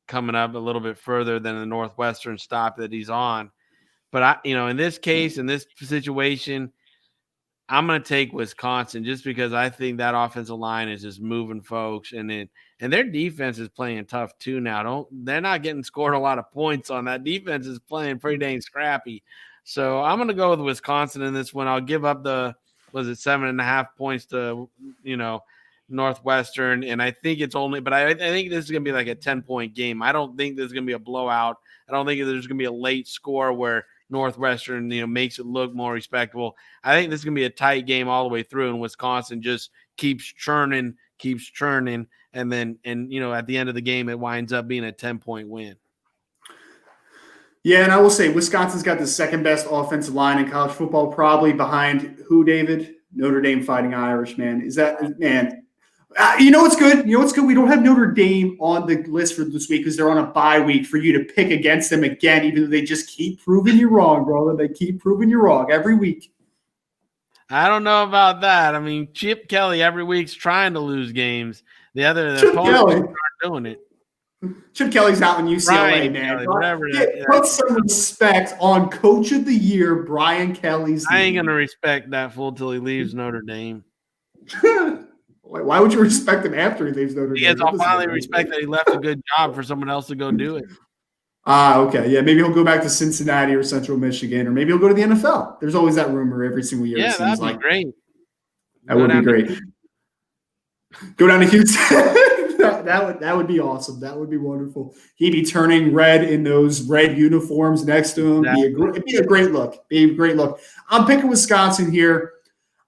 coming up a little bit further than the Northwestern stop that he's on. But, in this case, in this situation, I'm going to take Wisconsin just because I think that offensive line is just moving folks, and their defense is playing tough too now. They're not getting scored a lot of points on. That defense is playing pretty dang scrappy. So I'm going to go with Wisconsin in this one. I'll give up 7.5 points to Northwestern, and I think it's only. But I think this is going to be like a 10-point game. I don't think there's going to be a blowout. I don't think there's going to be a late score where Northwestern, makes it look more respectable. I think this is going to be a tight game all the way through, and Wisconsin just keeps churning, and then at the end of the game, it winds up being a 10-point win. Yeah, and I will say Wisconsin's got the second best offensive line in college football, probably behind who, David? Notre Dame Fighting Irish, man. Is that – man – what's good? We don't have Notre Dame on the list for this week because they're on a bye week for you to pick against them again, even though they just keep proving you wrong, brother. They keep proving you wrong every week. I don't know about that. I mean, Chip Kelly every week's trying to lose games. The opponents aren't doing it. Chip Kelly's out in UCLA, man. Kelly, put some respect on Coach of the Year, Brian Kelly's name. I ain't going to respect that fool till he leaves Notre Dame. Why would you respect him after he leaves Notre Dame? Because I'll finally respect that he left a good job for someone else to go do it. Okay. Yeah, maybe he'll go back to Cincinnati or Central Michigan, or maybe he'll go to the NFL. There's always that rumor every single year. Yeah, that'd be great. That would be great. Go down to Houston. that would be awesome. That would be wonderful. He'd be turning red in those red uniforms next to him. It'd be a great look. I'm picking Wisconsin here.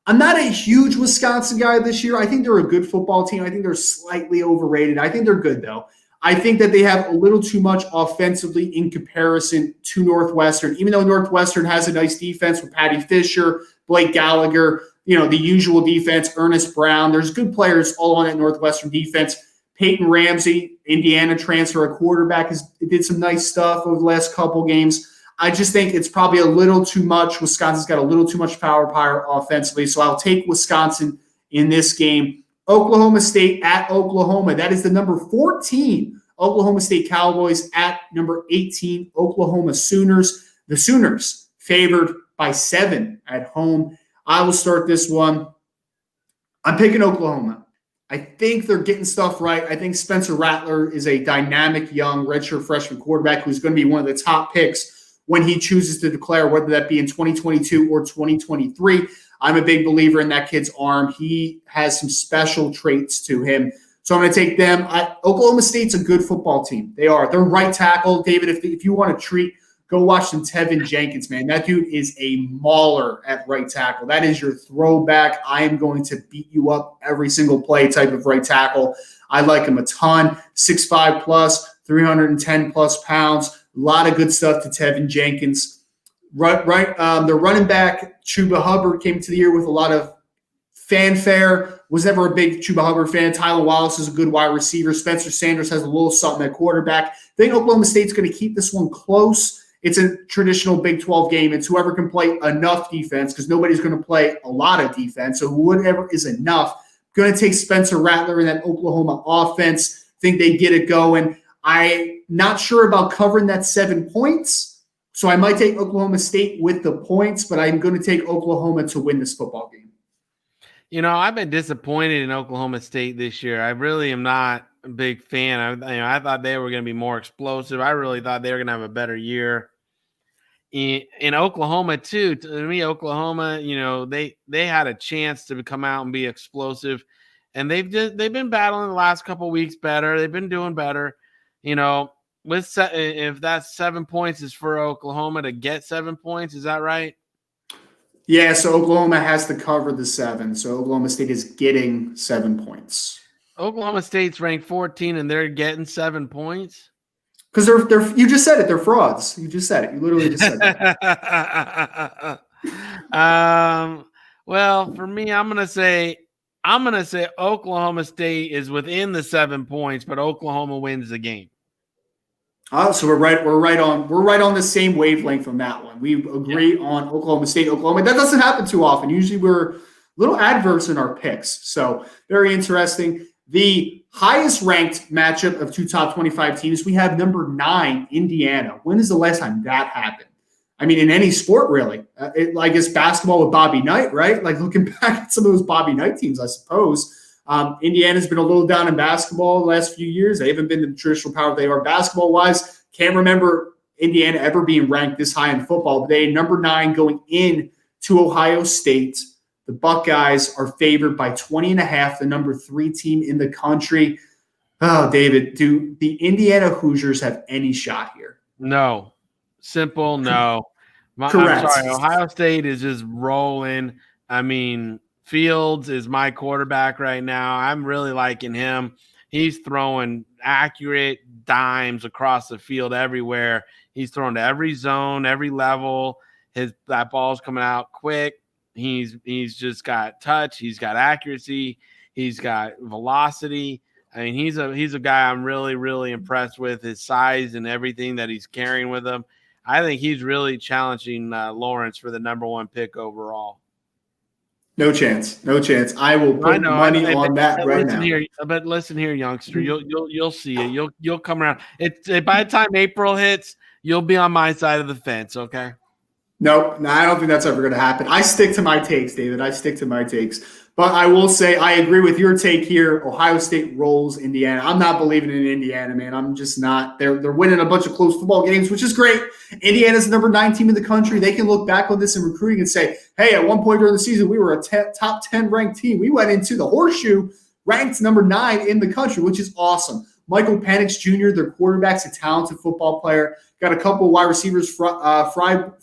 I'm not a huge Wisconsin guy this year. I think they're a good football team. I think they're slightly overrated. I think they're good, though. I think that they have a little too much offensively in comparison to Northwestern, even though Northwestern has a nice defense with Patty Fisher, Blake Gallagher, the usual defense, Ernest Brown. There's good players all on that Northwestern defense. Peyton Ramsey, Indiana transfer, a quarterback, did some nice stuff over the last couple games. I just think it's probably a little too much. Wisconsin's got a little too much power offensively, so I'll take Wisconsin in this game. Oklahoma State at Oklahoma. That is the number 14 Oklahoma State Cowboys at number 18 Oklahoma Sooners. The Sooners favored by 7 at home. I will start this one. I'm picking Oklahoma. I think they're getting stuff right. I think Spencer Rattler is a dynamic young redshirt freshman quarterback who's going to be one of the top picks when he chooses to declare, whether that be in 2022 or 2023. I'm a big believer in that kid's arm. He has some special traits to him. So I'm going to take them. Oklahoma State's a good football team. They are. They're right tackle. David, if you want to treat, go watch some Tevin Jenkins, man. That dude is a mauler at right tackle. That is your throwback. I am going to beat you up every single play type of right tackle. I like him a ton. 6'5 plus, 310 plus pounds. A lot of good stuff to Tevin Jenkins. The running back, Chuba Hubbard, came to the year with a lot of fanfare. Was never a big Chuba Hubbard fan. Tyler Wallace is a good wide receiver. Spencer Sanders has a little something at quarterback. I think Oklahoma State's going to keep this one close. It's a traditional Big 12 game. It's whoever can play enough defense, because nobody's going to play a lot of defense. So whatever is enough. Going to take Spencer Rattler in that Oklahoma offense. Think they get it going. I'm not sure about covering that 7 points, so I might take Oklahoma State with the points, but I'm going to take Oklahoma to win this football game. You know, I've been disappointed in Oklahoma State this year. I really am not a big fan. I thought they were going to be more explosive. I really thought they were going to have a better year. In Oklahoma too, to me, Oklahoma, they had a chance to come out and be explosive, and they've been battling the last couple of weeks better. They've been doing better, if that's 7 points is for Oklahoma to get 7 points, is that right? Yeah, so Oklahoma has to cover the 7, so Oklahoma State is getting 7 points. Oklahoma State's ranked 14, and they're getting 7 points. Because they're you just said it. They're frauds. You just said it. You literally just said that. Well, for me, I'm gonna say Oklahoma State is within the 7 points, but Oklahoma wins the game. So we're right on the same wavelength on that one. We agree on Oklahoma State, Oklahoma. That doesn't happen too often. Usually we're a little adverse in our picks. So very interesting. The highest ranked matchup of 2 top 25 teams, we have number 9, Indiana. When is the last time that happened? I mean, in any sport, really. I guess basketball with Bobby Knight, right? Like looking back at some of those Bobby Knight teams, I suppose. Indiana's been a little down in basketball the last few years. They haven't been the traditional power they are basketball-wise. Can't remember Indiana ever being ranked this high in football. But they number 9 going in to Ohio State. The Buckeyes are favored by 20.5, the number 3 team in the country. Oh, David, do the Indiana Hoosiers have any shot here? No. Simple no. Correct. I'm sorry. Ohio State is just rolling. I mean, Fields is my quarterback right now. I'm really liking him. He's throwing accurate dimes across the field everywhere. He's throwing to every zone, every level. That ball's coming out quick. He's just got touch. He's got accuracy. He's got velocity. I mean, he's a guy I'm really, really impressed with, his size and everything that he's carrying with him. I think he's really challenging Lawrence for the number 1 pick overall. No chance. I will put money on that right now. But listen here, youngster. You'll see it. You'll come around. By the time April hits, you'll be on my side of the fence. Okay. Nope. No, I don't think that's ever going to happen. I stick to my takes, David. I stick to my takes. But I will say I agree with your take here. Ohio State rolls Indiana. I'm not believing in Indiana, man. I'm just not. They're winning a bunch of close football games, which is great. Indiana's the number 9 team in the country. They can look back on this in recruiting and say, hey, at one point during the season, we were a top 10 ranked team. We went into the horseshoe ranked number 9 in the country, which is awesome. Michael Penix Jr., their quarterback's a talented football player. Got a couple of wide receivers, Fryogle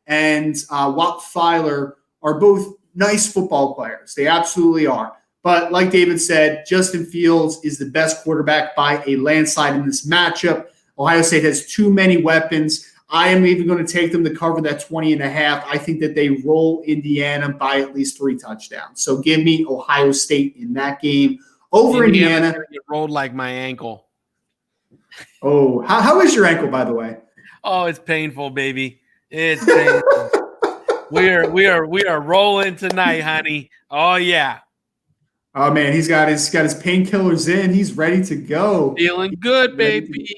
and Watt Filer are both nice football players. They absolutely are. But like David said, Justin Fields is the best quarterback by a landslide in this matchup. Ohio State has too many weapons. I am even going to take them to cover that 20.5. I think that they roll Indiana by at least 3 touchdowns. So give me Ohio State in that game over Indiana. It rolled like my ankle. Oh, how is your ankle, by the way? Oh, it's painful, baby. It's painful. We are rolling tonight, honey. Oh yeah. Oh man, he's got his painkillers in. He's ready to go. Feeling good, baby.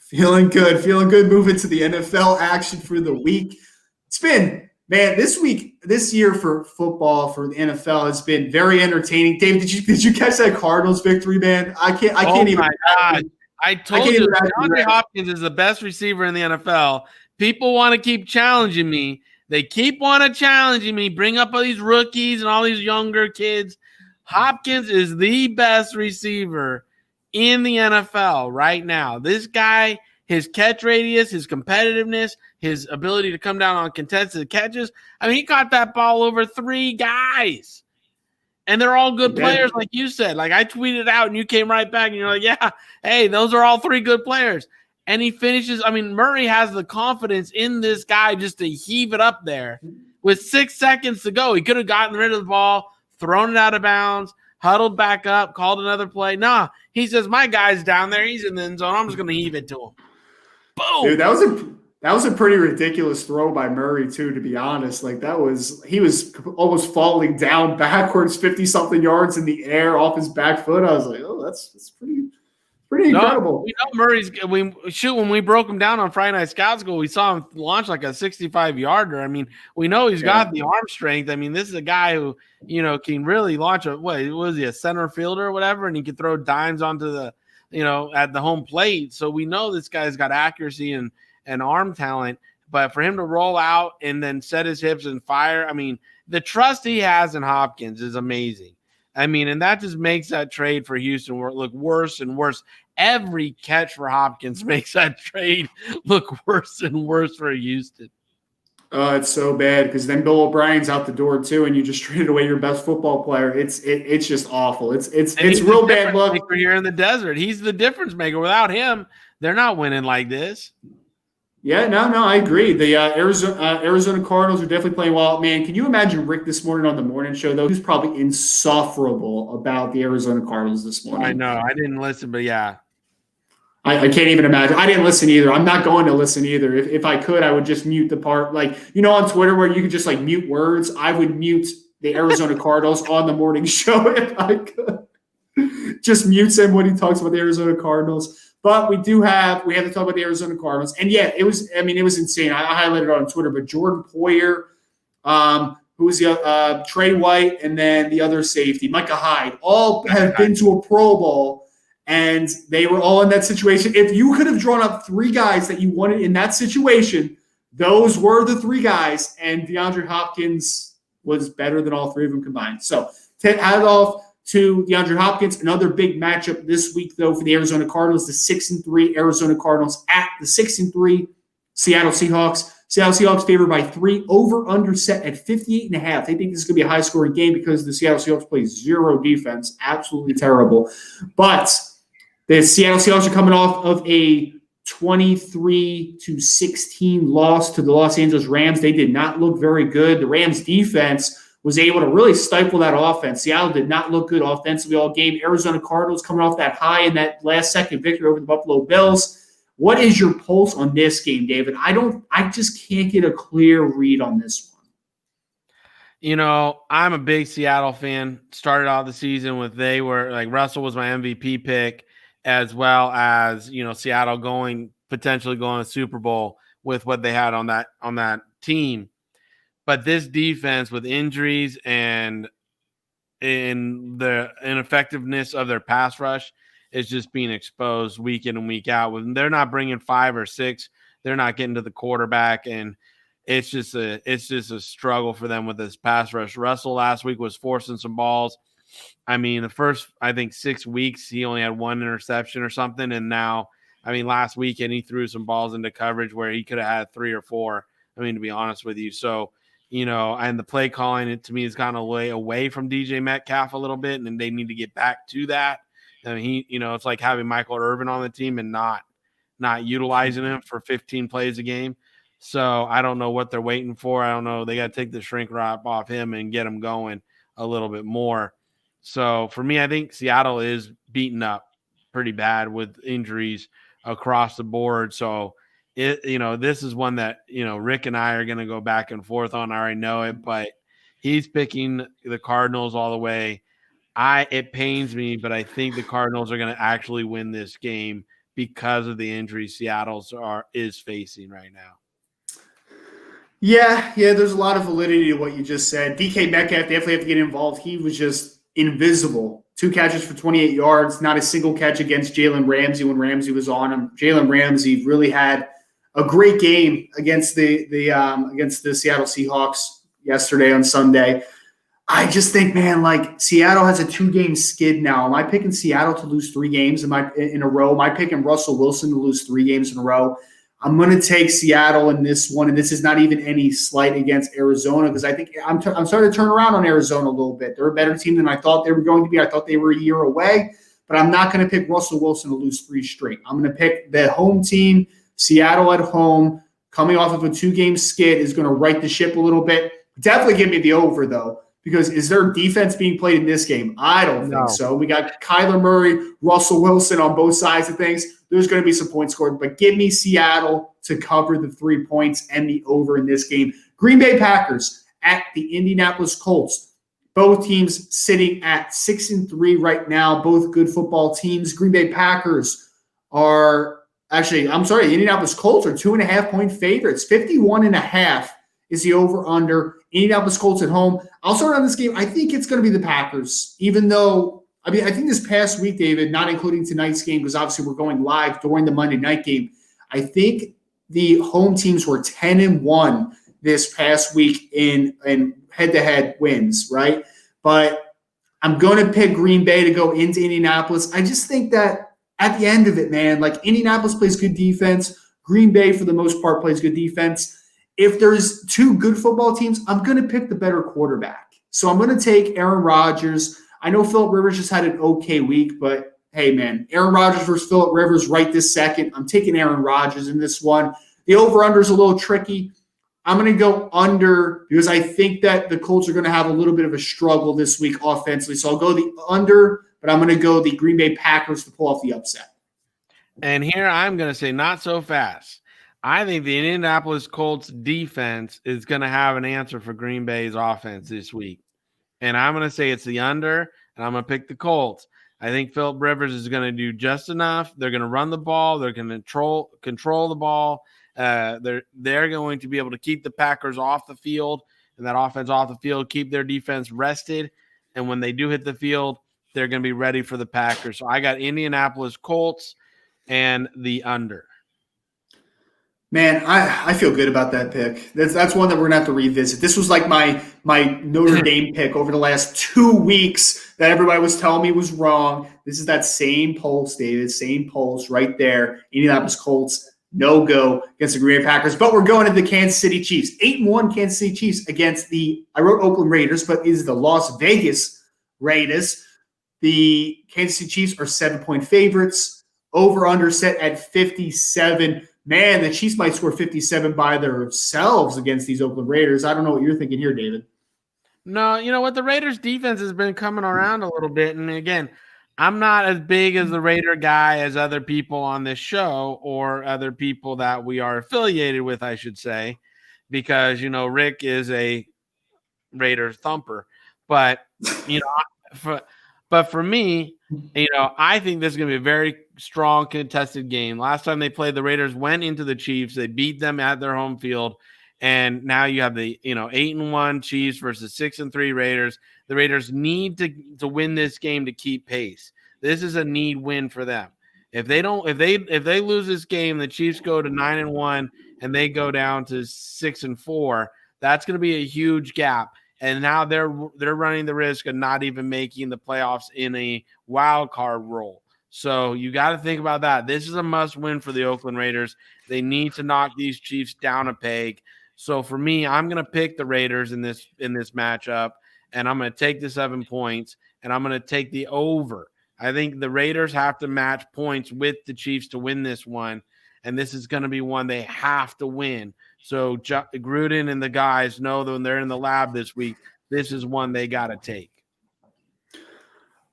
Feeling good. Moving to the NFL action for the week. It's been, man, this year for football for the NFL has been very entertaining. Dave, did you catch that Cardinals victory, man? I can't even. My God. I told you DeAndre Hopkins is the best receiver in the NFL. People want to keep challenging me. They keep challenging me, bring up all these rookies and all these younger kids. Hopkins is the best receiver in the NFL right now. This guy, his catch radius, his competitiveness, his ability to come down on contested catches. I mean, he caught that ball over 3 guys. And they're all good players, like you said. Like I tweeted out and you came right back and you're like, yeah, hey, those are all 3 good players. And he finishes. I mean, Murray has the confidence in this guy just to heave it up there with 6 seconds to go. He could have gotten rid of the ball, thrown it out of bounds, huddled back up, called another play. Nah, he says, my guy's down there. He's in the end zone. I'm just going to heave it to him. Boom. Dude, that was a pretty ridiculous throw by Murray, too, to be honest. Like, he was almost falling down backwards 50-something yards in the air off his back foot. I was like, oh, that's pretty incredible. We know Murray's – when we broke him down on Friday Night Scout School, we saw him launch like a 65-yarder. I mean, we know he's got the arm strength. I mean, this is a guy who, can really launch a center fielder or whatever, and he can throw dimes onto the – at the home plate. So we know this guy's got accuracy and arm talent, but for him to roll out and then set his hips and fire, I mean, the trust he has in Hopkins is amazing. I mean, and that just makes that trade for Houston look worse and worse. Every catch for Hopkins makes that trade look worse and worse for Houston. Oh, it's so bad because then Bill O'Brien's out the door too, and you just traded away your best football player. It's just awful. It's real bad luck. Here in the desert, he's the difference maker. Without him, they're not winning like this. Yeah, no, I agree. The Arizona Cardinals are definitely playing well. Man, can you imagine Rick this morning on the morning show though? He was probably insufferable about the Arizona Cardinals this morning. I know. I didn't listen, but yeah. I can't even imagine. I didn't listen either. I'm not going to listen either. If I could, I would just mute the part. Like, on Twitter where you could just, mute words. I would mute the Arizona Cardinals on the morning show if I could. Just mute him when he talks about the Arizona Cardinals. But we have to talk about the Arizona Cardinals. And, yeah, it was insane. I highlighted it on Twitter. But Jordan Poyer, who was the Trey White, and then the other safety, Micah Hyde, all have been to a Pro Bowl. And they were all in that situation. If you could have drawn up 3 guys that you wanted in that situation, those were the 3 guys. And DeAndre Hopkins was better than all 3 of them combined. So, hat it off to DeAndre Hopkins. Another big matchup this week, though, for the Arizona Cardinals. The 6-3 Arizona Cardinals at the 6-3 Seattle Seahawks. Seattle Seahawks favored by 3, over-under set at 58.5. They think this is going to be a high-scoring game because the Seattle Seahawks play 0 defense. Absolutely terrible. But the Seattle Seahawks are coming off of a 23-16 loss to the Los Angeles Rams. They did not look very good. The Rams defense was able to really stifle that offense. Seattle did not look good offensively all game. Arizona Cardinals coming off that high in that last-second victory over the Buffalo Bills. What is your pulse on this game, David? I just can't get a clear read on this one. I'm a big Seattle fan. Started out the season with Russell was my MVP pick, as well as, Seattle potentially going to Super Bowl with what they had on that team. But this defense with injuries and in the ineffectiveness of their pass rush is just being exposed week in and week out. When they're not bringing 5 or 6, they're not getting to the quarterback, and it's just a struggle for them with this pass rush. Russell last week was forcing some balls. I mean, the first, 6 weeks, he only had 1 interception or something. And now, last weekend, he threw some balls into coverage where he could have had 3 or 4, to be honest with you. So, and the play calling, to me, has gone away from DJ Metcalf a little bit, and they need to get back to that. It's like having Michael Irvin on the team and not utilizing him for 15 plays a game. So I don't know what they're waiting for. I don't know. They got to take the shrink wrap off him and get him going a little bit more. So for me, I think Seattle is beaten up pretty bad with injuries across the board. So this is one that, Rick and I are going to go back and forth on. I already know it, but he's picking the Cardinals all the way. It pains me, but I think the Cardinals are going to actually win this game because of the injuries Seattle is facing right now. Yeah, there's a lot of validity to what you just said. DK Metcalf definitely have to get involved. He was just invisible. 2 catches for 28 yards, not a single catch against Jalen Ramsey when Ramsey was on him. Jalen Ramsey really had a great game against the Seattle Seahawks yesterday on Sunday. I just think, man, Seattle has a 2-game skid now. Am I picking Seattle to lose 3 games in a row? Am I picking Russell Wilson to lose 3 games in a row? I'm going to take Seattle in this one, and this is not even any slight against Arizona because I think I'm starting to turn around on Arizona a little bit. They're a better team than I thought they were going to be. I thought they were a year away, but I'm not going to pick Russell Wilson to lose 3 straight. I'm going to pick the home team, Seattle at home, coming off of a 2-game skid is going to right the ship a little bit. Definitely give me the over, though, because is there defense being played in this game? I don't think so. We got Kyler Murray, Russell Wilson on both sides of things. There's going to be some points scored, but give me Seattle to cover the 3 points and the over in this game. Green Bay Packers at the Indianapolis Colts. Both teams sitting at 6-3 right now. Both good football teams. Green Bay Packers are the Indianapolis Colts are 2.5-point favorites. 51.5 is the over-under. Indianapolis Colts at home. I'll start on this game. I think it's going to be the Packers, even though, I think this past week, David, not including tonight's game, because obviously we're going live during the Monday night game, I think the home teams were 10-1 this past week in head-to-head wins, right? But I'm going to pick Green Bay to go into Indianapolis. I just think that at the end of it, man, like Indianapolis plays good defense. Green Bay, for the most part, plays good defense. If there's two good football teams, I'm going to pick the better quarterback. So I'm going to take Aaron Rodgers. I know Phillip Rivers just had an okay week, but hey, man, Aaron Rodgers versus Phillip Rivers right this second. I'm taking Aaron Rodgers in this one. The over-under is a little tricky. I'm going to go under because I think that the Colts are going to have a little bit of a struggle this week offensively. So I'll go the under, but I'm going to go the Green Bay Packers to pull off the upset. And here I'm going to say not so fast. I think the Indianapolis Colts defense is going to have an answer for Green Bay's offense this week. And I'm going to say it's the under, and I'm going to pick the Colts. I think Phillip Rivers is going to do just enough. They're going to run the ball. They're going to control the ball. They're going to be able to keep the Packers off the field and that offense off the field, keep their defense rested. And when they do hit the field, they're going to be ready for the Packers. So I got Indianapolis Colts and the under. Man, I feel good about that pick. That's one that we're going to have to revisit. This was like my Notre Dame pick over the last 2 weeks that everybody was telling me was wrong. This is that same pulse, David, same pulse right there. Indianapolis Colts, no go against the Green Bay Packers. But we're going to the Kansas City Chiefs. 8-1 Kansas City Chiefs against I wrote Oakland Raiders, but is the Las Vegas Raiders. The Kansas City Chiefs are 7-point favorites. Over-under set at 57. Man, the Chiefs might score 57 by themselves against these Oakland Raiders. I don't know what you're thinking here, David. No, you know what? The Raiders' defense has been coming around a little bit. And again, I'm not as big as the Raider guy as other people on this show or other people that we are affiliated with, I should say, because, Rick is a Raider thumper. But, for me, I think this is going to be a very strong contested game. Last time they played, the Raiders went into the Chiefs. They beat them at their home field. And now you have the 8-1 Chiefs versus 6-3 Raiders. The Raiders need to win this game to keep pace. This is a need win for them. If they lose this game, the Chiefs go to 9-1 and they go down to 6-4. That's going to be a huge gap. And now they're running the risk of not even making the playoffs in a wild card role. So you got to think about that. This is a must win for the Oakland Raiders. They need to knock these Chiefs down a peg. So for me, I'm going to pick the Raiders in this matchup, and I'm going to take the 7 points, and I'm going to take the over. I think the Raiders have to match points with the Chiefs to win this one, and this is going to be one they have to win. So Gruden and the guys know that when they're in the lab this week, this is one they got to take.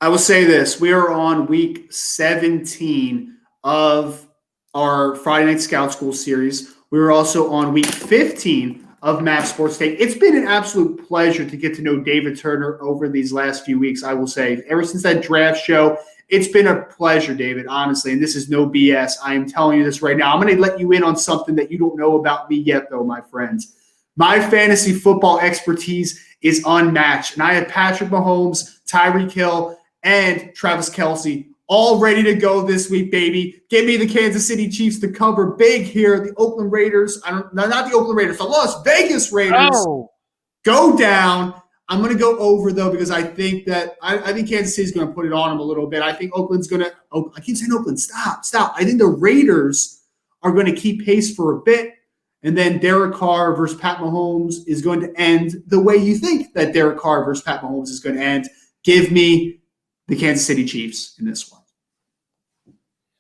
I will say this. We are on week 17 of our Friday Night Scout School series. We were also on week 15 of Mavs Sports Take. It's been an absolute pleasure to get to know David Turner over these last few weeks, I will say. Ever since that draft show, it's been a pleasure, David, honestly, and this is no BS. I am telling you this right now. I'm going to let you in on something that you don't know about me yet, though, my friends. My fantasy football expertise is unmatched, and I have Patrick Mahomes, Tyreek Hill, and Travis Kelce all ready to go this week, baby. Give me the Kansas City Chiefs to cover big here. The Oakland Raiders, not the Oakland Raiders, the Las Vegas Raiders go down. I'm going to go over, though, because I think that I think Kansas City's going to put it on them a little bit. I think Oakland's going to – I keep saying Oakland. Stop. I think the Raiders are going to keep pace for a bit, and then Derek Carr versus Pat Mahomes is going to end the way you think that Derek Carr versus Pat Mahomes is going to end. Give me the Kansas City Chiefs in this one.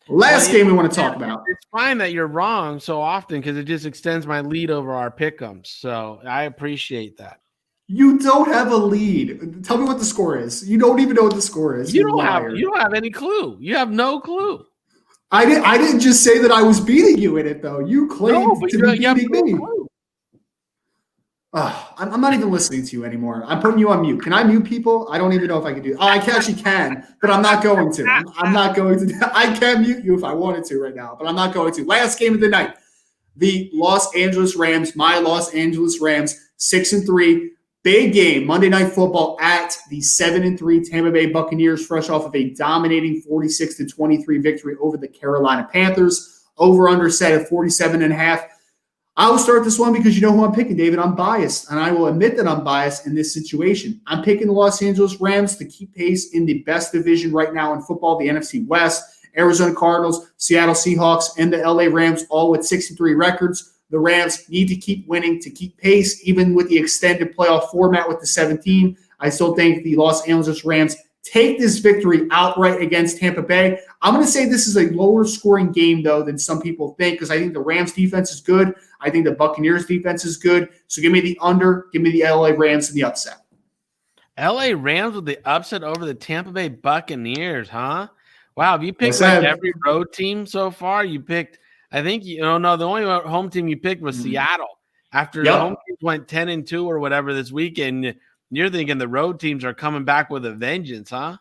Last game we want to talk about. It's fine that you're wrong so often because it just extends my lead over our pick'ems. So I appreciate that. You don't have a lead. Tell me what the score is. You don't even know what the score is. You You liar. don't have any clue. You have no clue. I didn't just say that I was beating you in it though. You claimed No, but to be you have beating no me. clue. I'm not even listening to you anymore. I'm putting you on mute. Can I mute people? I don't even know if I can do. Oh, I actually can, but I'm not going to. I'm not going to. I can mute you if I wanted to right now, but I'm not going to. Last game of the night, the Los Angeles Rams, my Los Angeles Rams, 6-3, big game, Monday Night Football at the 7-3 Tampa Bay Buccaneers, fresh off of a dominating 46-23 victory over the Carolina Panthers. Over under set at 47.5. I will start this one because you know who I'm picking, David. I'm biased, and I will admit that I'm biased in this situation. I'm picking the Los Angeles Rams to keep pace in the best division right now in football, the NFC West. Arizona Cardinals, Seattle Seahawks, and the LA Rams all with 63 records. The Rams need to keep winning to keep pace, even with the extended playoff format with the 17. I still think the Los Angeles Rams take this victory outright against Tampa Bay. I'm going to say this is a lower scoring game, though, than some people think, because I think the Rams defense is good. I think the Buccaneers defense is good. So give me the under, give me the LA Rams and the upset. LA Rams with the upset over the Tampa Bay Buccaneers, huh? Wow, have you picked like every road team so far? You picked, I think, the only home team you picked was Seattle. After the home teams went 10-2 or whatever this weekend, you're thinking the road teams are coming back with a vengeance, huh?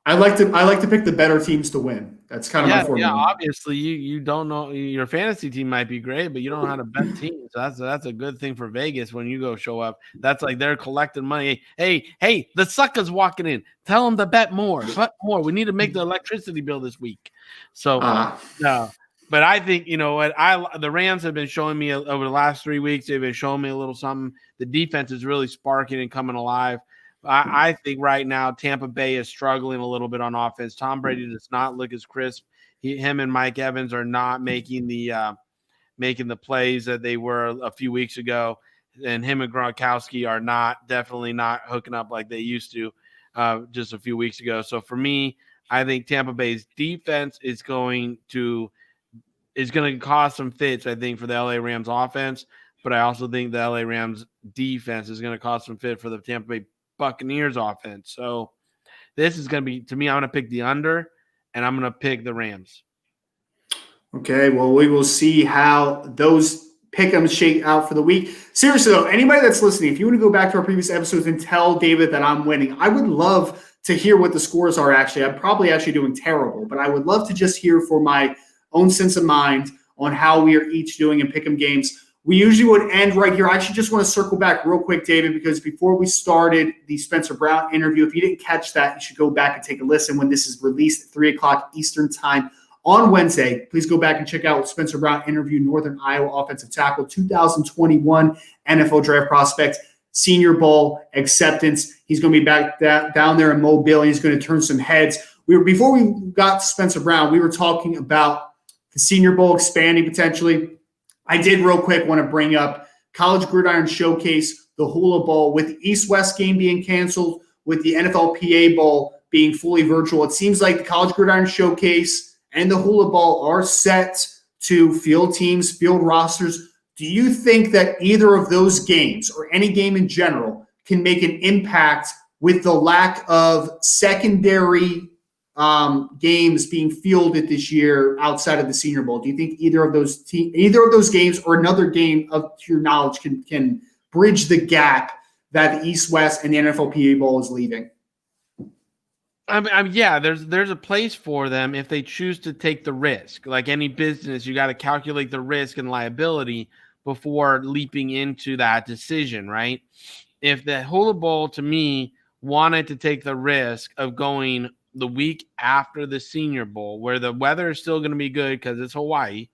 I like to pick the better teams to win. That's kind of my formula. Yeah, obviously you don't know, your fantasy team might be great, but you don't know how to bet teams. So that's a good thing for Vegas when you go show up. That's like they're collecting money. Hey, the sucker's walking in. Tell them to bet more. We need to make the electricity bill this week. So no. But I think, you know what, the Rams have been showing me over the last 3 weeks, they've been showing me a little something. The defense is really sparking and coming alive. I think right now Tampa Bay is struggling a little bit on offense. Tom Brady does not look as crisp. Him and Mike Evans are not making the plays that they were a few weeks ago, and him and Gronkowski are definitely not hooking up like they used to just a few weeks ago. So for me, I think Tampa Bay's defense is going to cause some fits, I think, for the LA Rams offense, but I also think the LA Rams defense is going to cause some fit for the Tampa Bay Buccaneers offense. So this is going to be, to me, I'm going to pick the under, and I'm going to pick the Rams. Okay, well, we will see how those pick'ems shake out for the week. Seriously, though, anybody that's listening, if you want to go back to our previous episodes and tell David that I'm winning, I would love to hear what the scores are actually. I'm probably actually doing terrible, but I would love to just hear for my own sense of mind on how we are each doing in pick'em games. We usually would end right here. I actually just want to circle back real quick, David, because before we started the Spencer Brown interview, if you didn't catch that, you should go back and take a listen when this is released at 3 o'clock Eastern time on Wednesday. Please go back and check out Spencer Brown interview, Northern Iowa offensive tackle, 2021 NFL draft prospect, Senior Bowl acceptance. He's going to be back down there in Mobile. He's going to turn some heads. Before we got to Spencer Brown, we were talking about the Senior Bowl expanding potentially. I did real quick want to bring up College Gridiron Showcase, the Hula Bowl, with the East-West game being canceled, with the NFLPA Bowl being fully virtual. It seems like the College Gridiron Showcase and the Hula Bowl are set to field teams, field rosters. Do you think that either of those games or any game in general can make an impact with the lack of secondary games being fielded this year outside of the Senior Bowl? Do you think either of those games or another game, to your knowledge, can bridge the gap that the East-West and the NFLPA Bowl is leaving? Yeah, there's a place for them if they choose to take the risk. Like any business, you got to calculate the risk and liability before leaping into that decision, right? If the Hula Bowl, to me, wanted to take the risk of going the week after the Senior Bowl, where the weather is still going to be good because it's Hawaii,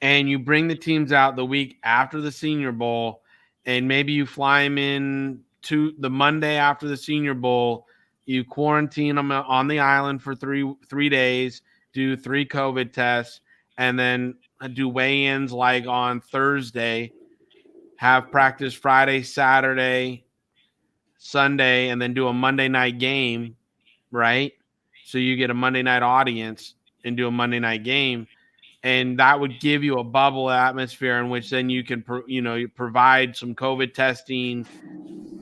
and you bring the teams out the week after the Senior Bowl, and maybe you fly them in to the Monday after the Senior Bowl, you quarantine them on the island for three days, do 3 COVID tests, and then do weigh-ins like on Thursday, have practice Friday, Saturday, Sunday, and then do a Monday night game, right? So you get a Monday night audience and do a Monday night game. and that would give you a bubble atmosphere in which then you can, you provide some COVID testing,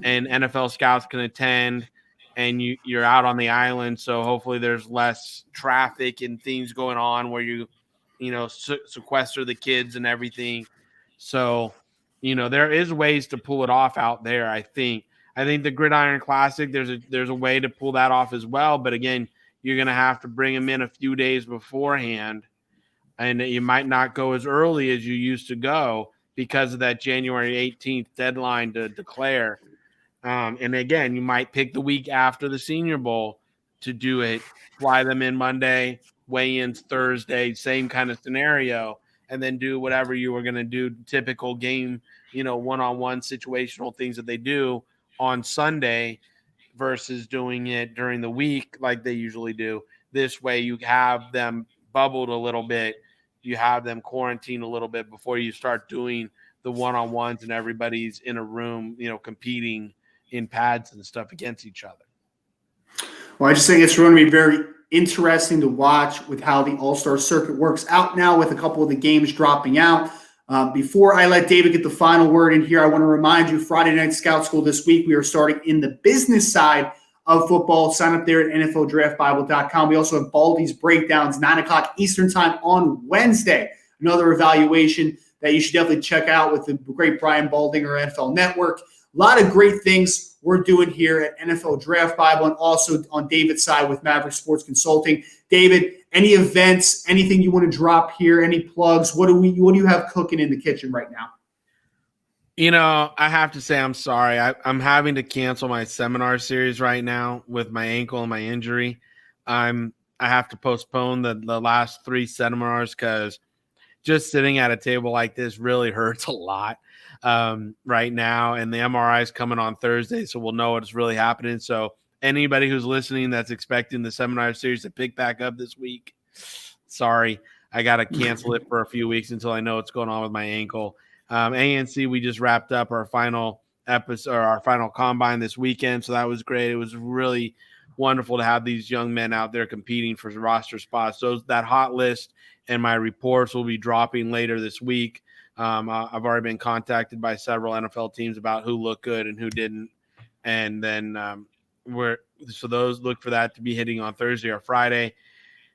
and NFL scouts can attend, and you're out on the island. So hopefully there's less traffic and things going on where you sequester the kids and everything. So, there is ways to pull it off out there. I think the Gridiron Classic, there's a way to pull that off as well. But again, you're going to have to bring them in a few days beforehand, and you might not go as early as you used to go because of that January 18th deadline to declare. And again, you might pick the week after the Senior Bowl to do it, fly them in Monday, weigh-ins Thursday, same kind of scenario, and then do whatever you were going to do, typical game, one-on-one situational things that they do on Sunday versus doing it during the week like they usually do. This way you have them bubbled a little bit. You have them quarantined a little bit before you start doing the one-on-ones and everybody's in a room, competing in pads and stuff against each other. Well, I just think it's going to be very interesting to watch with how the All-Star circuit works out now with a couple of the games dropping out. Before I let David get the final word in here, I want to remind you, Friday Night Scout School this week, we are starting in the business side of football. Sign up there at NFLDraftBible.com. We also have Baldy's Breakdowns, 9 o'clock Eastern time on Wednesday. Another evaluation that you should definitely check out with the great Brian Baldinger NFL Network. A lot of great things we're doing here at NFL Draft Bible and also on David's side with Maverick Sports Consulting. David, any events, anything you want to drop here, any plugs? What do you have cooking in the kitchen right now? I have to say I'm sorry. I'm having to cancel my seminar series right now with my ankle and my injury. I have to postpone the last 3 seminars because just sitting at a table like this really hurts a lot right now. And the MRI is coming on Thursday, so we'll know what's really happening. So anybody who's listening that's expecting the seminar series to pick back up this week, sorry, I got to cancel it for a few weeks until I know what's going on with my ankle. ANC, we just wrapped up our final episode, or our final combine this weekend, so that was great. It was really wonderful to have these young men out there competing for roster spots. So that hot list and my reports will be dropping later this week. I've already been contacted by several NFL teams about who looked good and who didn't, and then those look for that to be hitting on Thursday or Friday.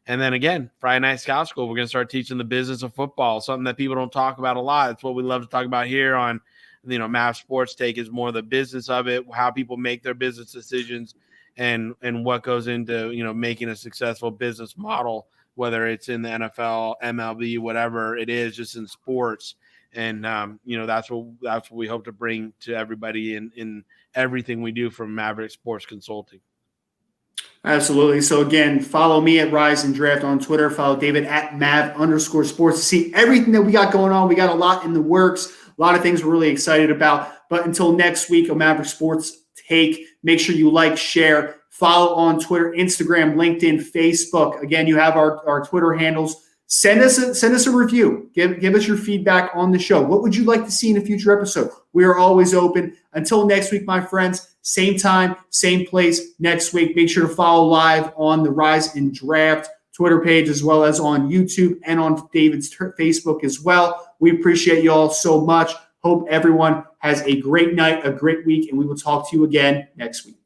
And then again, Friday Night Scout School, we're going to start teaching the business of football, something that people don't talk about a lot. It's what we love to talk about here on, Mavs Sports Take, is more the business of it, how people make their business decisions, and what goes into, making a successful business model, whether it's in the NFL, MLB, whatever it is, just in sports. And, that's what we hope to bring to everybody in everything we do from Maverick Sports Consulting. Absolutely. So again, follow me at Rise and Draft on Twitter. Follow David at Mav_sports to see everything that we got going on. We got a lot in the works, a lot of things we're really excited about. But until next week on Maverick Sports Take, make sure you like, share, follow on Twitter, Instagram, LinkedIn, Facebook. Again, you have our Twitter handles. Send us a review. Give us your feedback on the show. What would you like to see in a future episode? We are always open. Until next week, my friends, same time, same place next week. Make sure to follow live on the Rise and Draft Twitter page, as well as on YouTube and on David's Facebook as well. We appreciate you all so much. Hope everyone has a great night, a great week, and we will talk to you again next week.